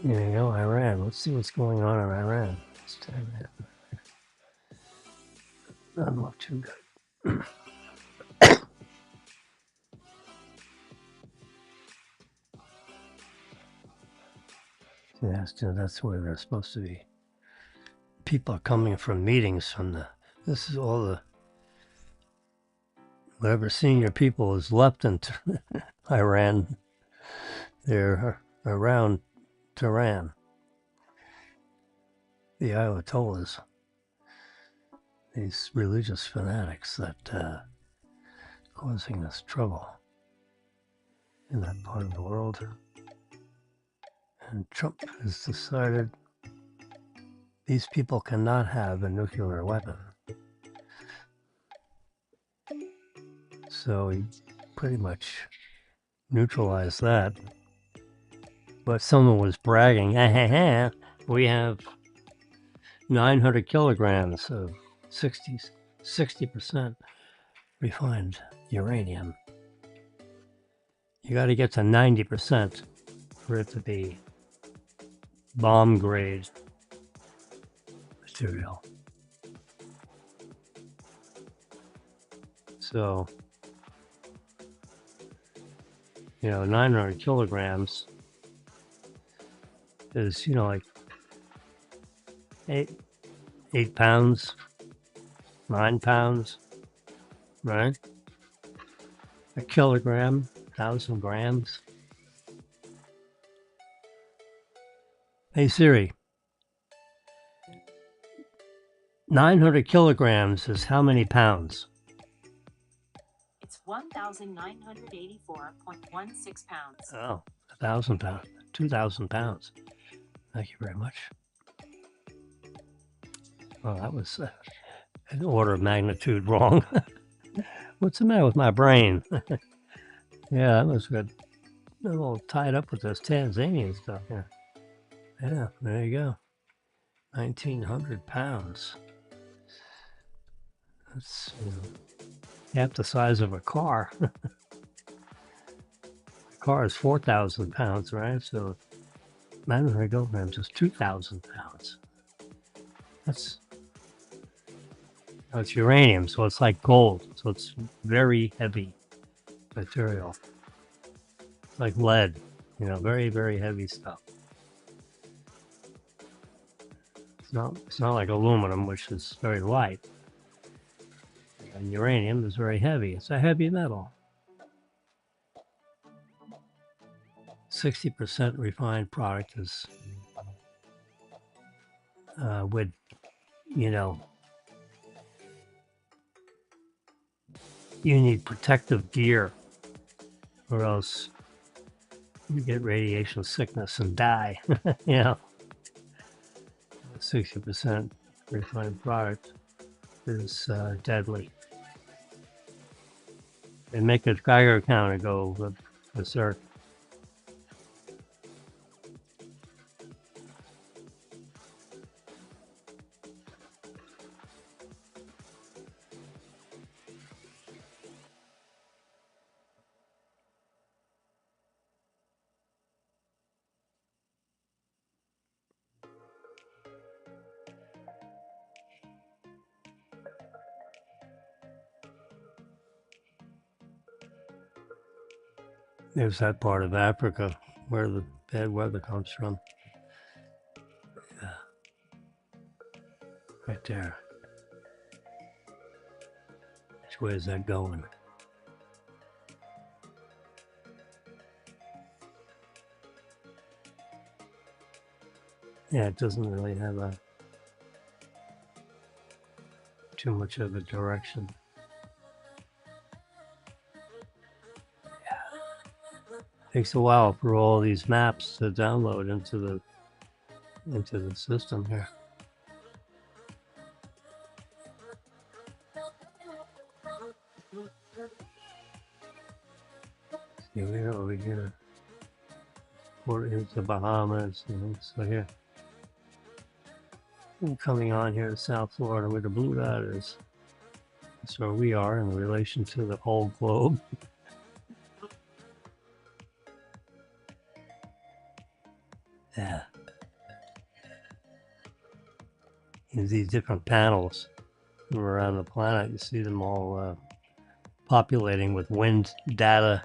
There you go, Iran. Let's see what's going on in Iran. Let's turn that. Not look too good. That's where they're supposed to be. People are coming from meetings from the. This is all the. Whatever senior people is left in Iran. They're around Tehran. The Ayatollahs. These religious fanatics that causing this trouble in that part of the world. And Trump has decided these people cannot have a nuclear weapon. So he pretty much neutralized that. But someone was bragging, we have 900 kilograms of 60% refined uranium. You got to get to 90% for it to be bomb grade material. So, 900 kilograms is, like 8 pounds, 9 pounds, right? A kilogram, 1,000 grams. Hey Siri, 900 kilograms is how many pounds? It's 1,984.16 pounds. Oh, 1,000 pounds, 2,000 pounds. Thank you very much. Well, that was an order of magnitude wrong. What's the matter with my brain? Yeah, that was good. A little tied up with this Tanzanian stuff here. Yeah, there you go. 1,900 pounds. That's half the size of a car. A car is 4,000 pounds, right? So 900 kilograms is 2,000 pounds. It's uranium, so it's like gold. So it's very heavy material. It's like lead, very, very heavy stuff. It's not like aluminum, which is very light. And uranium is very heavy. It's a heavy metal. 60% refined product is with, you need protective gear or else you get radiation sickness and die. 60% refined product is deadly. They make a Geiger counter go berserk. There's that part of Africa where the bad weather comes from. Yeah. Right there. Which way is that going? Yeah, it doesn't really have too much of a direction. Takes a while for all these maps to download into the system here. Here we go, we get a port into Bahamas, so here. I'm coming on here to South Florida where the blue dot is. That's where we are in relation to the whole globe. Yeah. These different panels from around the planet. You see them all populating with wind data,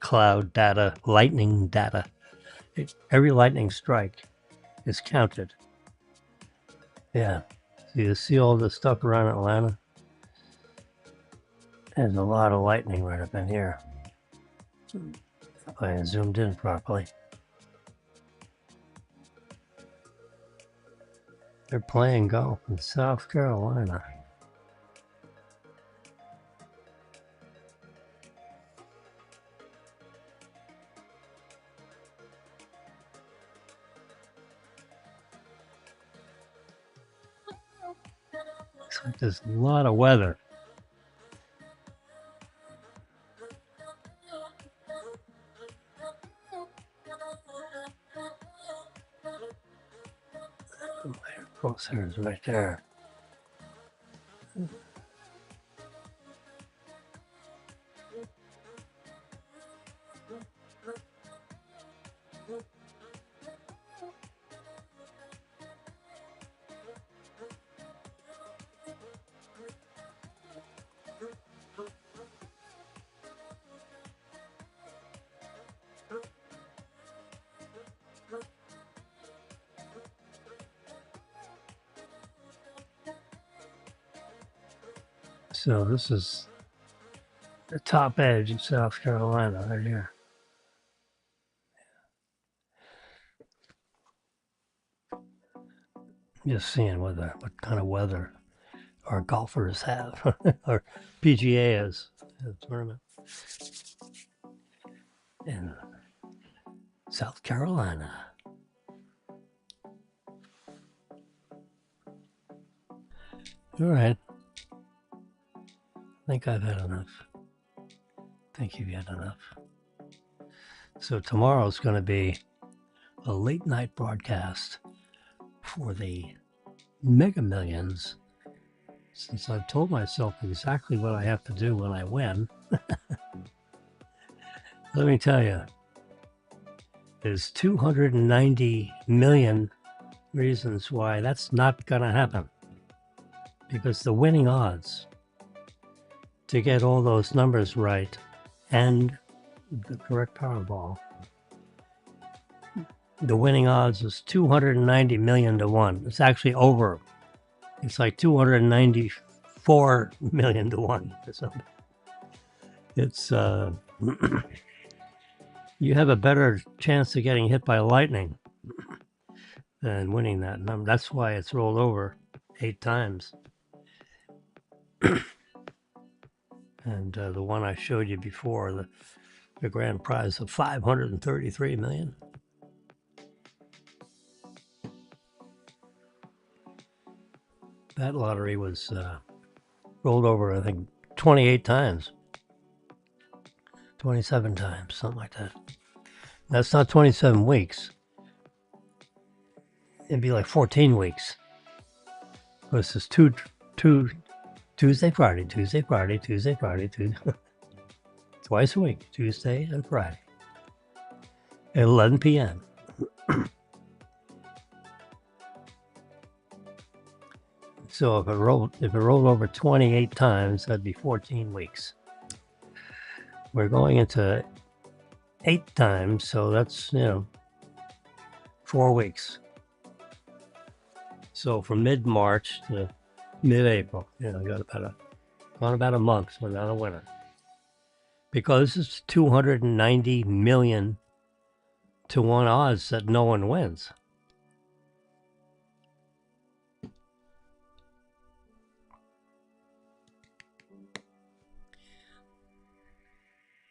cloud data, lightning data. Every lightning strike is counted. Yeah. So you see all the stuff around Atlanta? There's a lot of lightning right up in here. If I zoomed in properly. They're playing golf in South Carolina. Looks like there's a lot of weather. My crosshair is right there. So this is the top edge of South Carolina right here. Just seeing what kind of weather our golfers have, or PGA is a tournament in South Carolina. All right. I think I've had enough. Think you've had enough. So tomorrow's going to be a late night broadcast for the Mega Millions. Since I've told myself exactly what I have to do when I win, let me tell you, there's 290 million reasons why that's not going to happen. Because the winning odds to get all those numbers right and the correct Powerball, the winning odds is 290 million to 1. It's actually over. It's like 294 million to 1 or something. It's you have a better chance of getting hit by lightning than winning that number. That's why it's rolled over 8 times. And the one I showed you before, the grand prize of 533 million. That lottery was rolled over, I think, 28 times. 27 times, something like that. That's not 27 weeks. It'd be like 14 weeks. This is Tuesday, Friday, Tuesday, Friday, Tuesday, Friday, Tuesday. Twice a week, Tuesday and Friday. At 11 p.m. So if it rolled over 28 times, that'd be 14 weeks. We're going into 8 times, so that's 4 weeks. So from mid-March to mid-April, got about a month without a winner. Because it's 290 million to 1 odds that no one wins.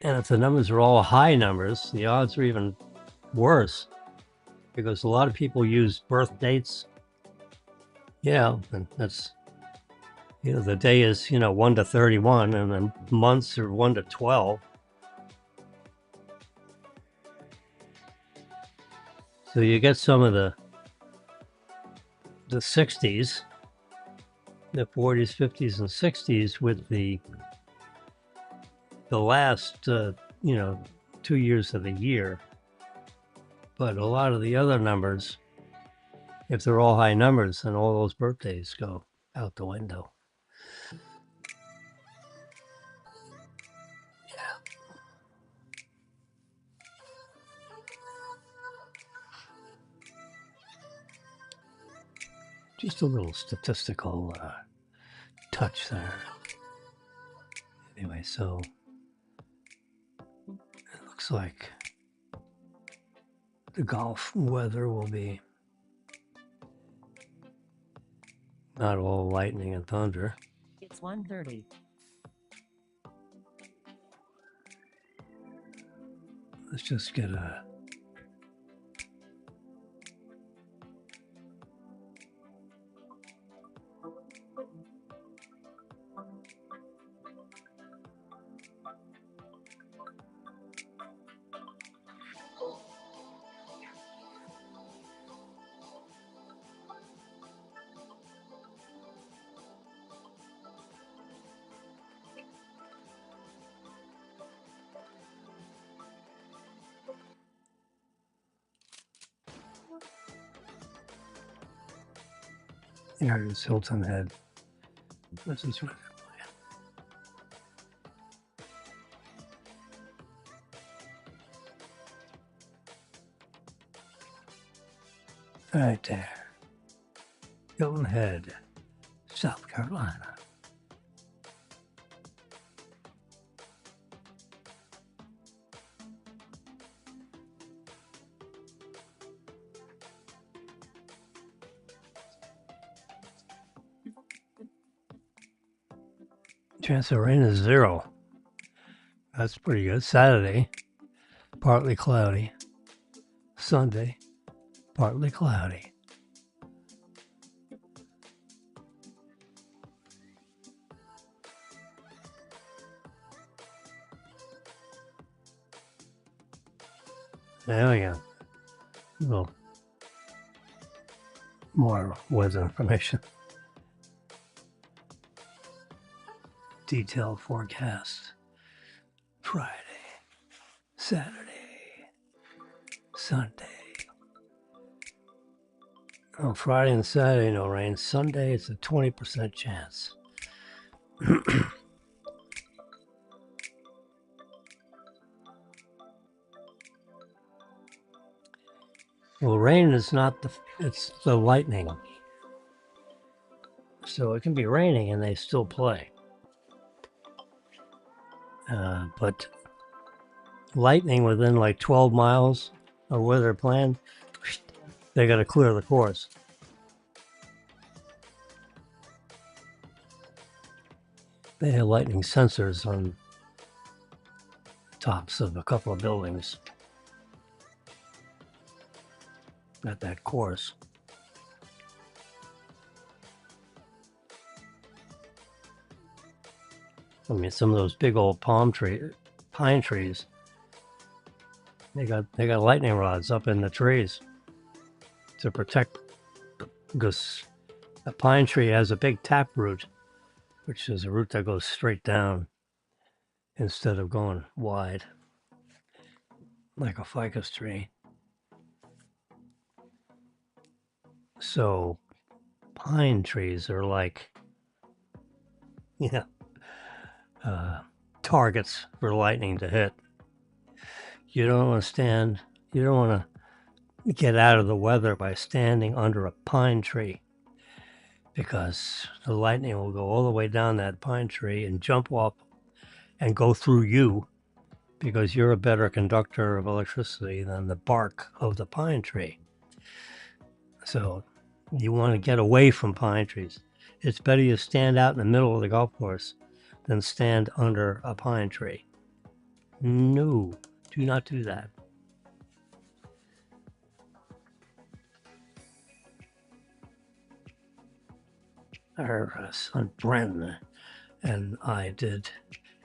And if the numbers are all high numbers, the odds are even worse. Because a lot of people use birth dates. And that's, the day is, 1 to 31, and the months are 1 to 12. So you get some of the 60s, the 40s, 50s, and 60s with the last, 2 years of the year. But a lot of the other numbers, if they're all high numbers, then all those birthdays go out the window. Just a little statistical touch there. Anyway, so it looks like the golf weather will be not all lightning and thunder. It's 1:30. Let's just get a here it is, Hilton Head. This is what right there. Hilton Head, South Carolina. Chance of rain is 0. That's pretty good. Saturday, partly cloudy. Sunday, partly cloudy. There we go. A little more weather information. Detailed forecast. Friday, Saturday, Sunday. Oh, Friday and Saturday, no rain. Sunday, it's a 20% chance. Well, rain is not it's the lightning. So it can be raining and they still play. But lightning within like 12 miles of where they're playing, they got to clear the course. They have lightning sensors on tops of a couple of buildings at that course. I mean, some of those big old pine trees, they got lightning rods up in the trees to protect, because a pine tree has a big tap root, which is a root that goes straight down instead of going wide like a ficus tree. So pine trees are like, targets for lightning to hit. You don't want to get out of the weather by standing under a pine tree, because the lightning will go all the way down that pine tree and jump up and go through you, because you're a better conductor of electricity than the bark of the pine tree. So you want to get away from pine trees. It's better you stand out in the middle of the golf course than stand under a pine tree. No, do not do that. Our son Bren and I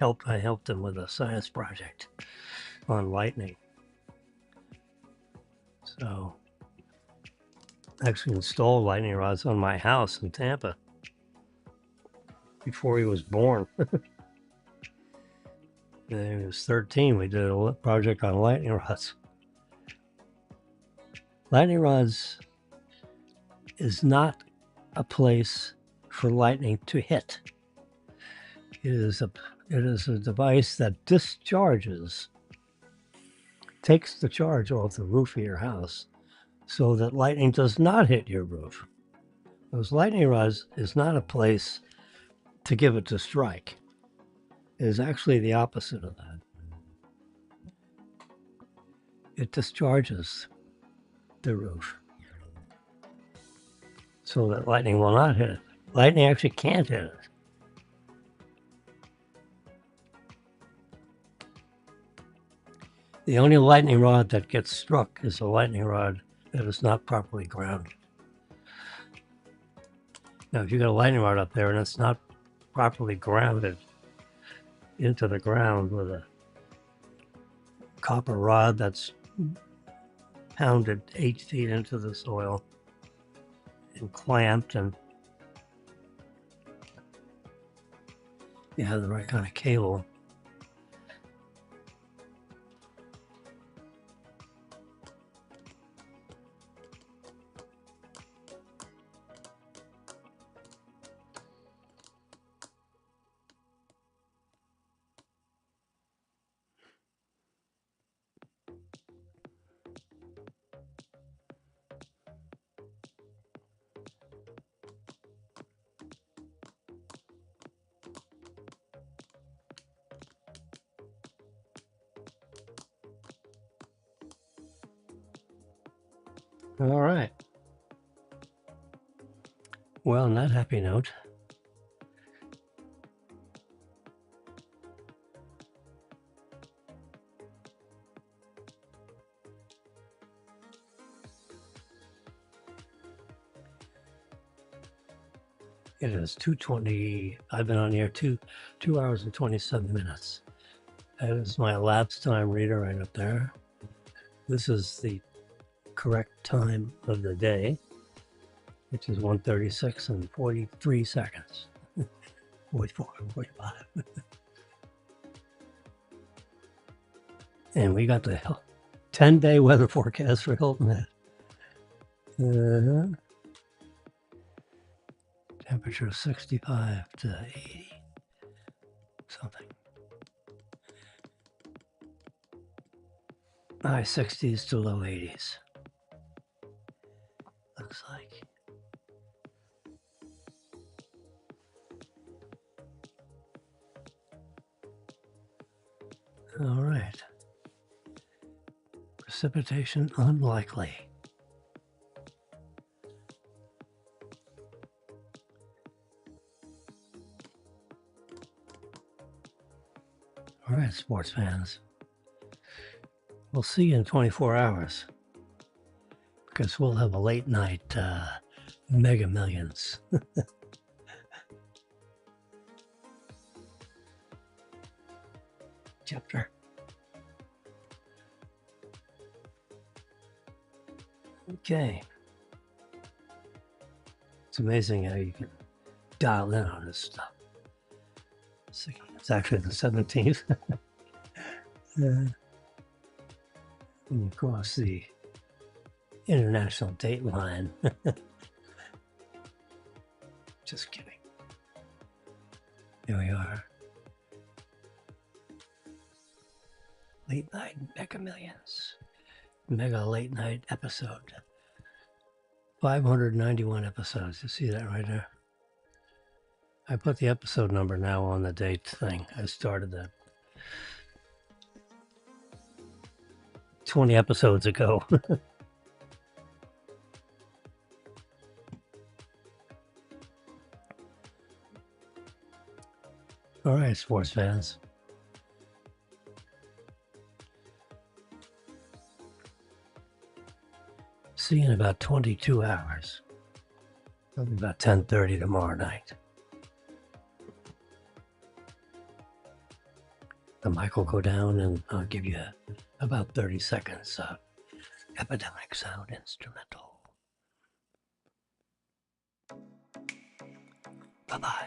helped him with a science project on lightning. So I actually installed lightning rods on my house in Tampa before he was born. When he was 13, we did a project on lightning rods. Lightning rods is not a place for lightning to hit. It is a device that discharges, takes the charge off the roof of your house so that lightning does not hit your roof. Those lightning rods is not a place to give it to strike. It is actually the opposite of that. It discharges the roof so that lightning will not hit it. Lightning actually can't hit it. The only lightning rod that gets struck is a lightning rod that is not properly grounded. Now, if you got a lightning rod up there and it's not properly grounded into the ground with a copper rod that's pounded 8 feet into the soil and clamped, and you have the right kind of cable, all right. Well, on that happy note, it is 2:20. I've been on here 2 hours and 27 minutes. That is my elapsed time reader right up there. This is the correct time of the day, which is 1:36 and 43 seconds. 44 and 45. And we got the 10-day weather forecast for Hilton Head. Temperature 65 to 80 something. High 60s to low 80s. Looks like. All right. Precipitation unlikely. All right, sports fans. We'll see you in 24 hours because we'll have a late night Mega Millions. Chapter. Okay. It's amazing how you can dial in on this stuff. It's actually the 17th. And of course, the international date line. Just kidding. Here we are. Late night Mega Millions. Mega late night episode. 591 episodes. You see that right there? I put the episode number now on the date thing. I started that 20 episodes ago. All right, sports fans. See you in about 22 hours. Probably about 10:30 tomorrow night. The mic will go down and I'll give you about 30 seconds of epidemic sound instrumental. Bye-bye.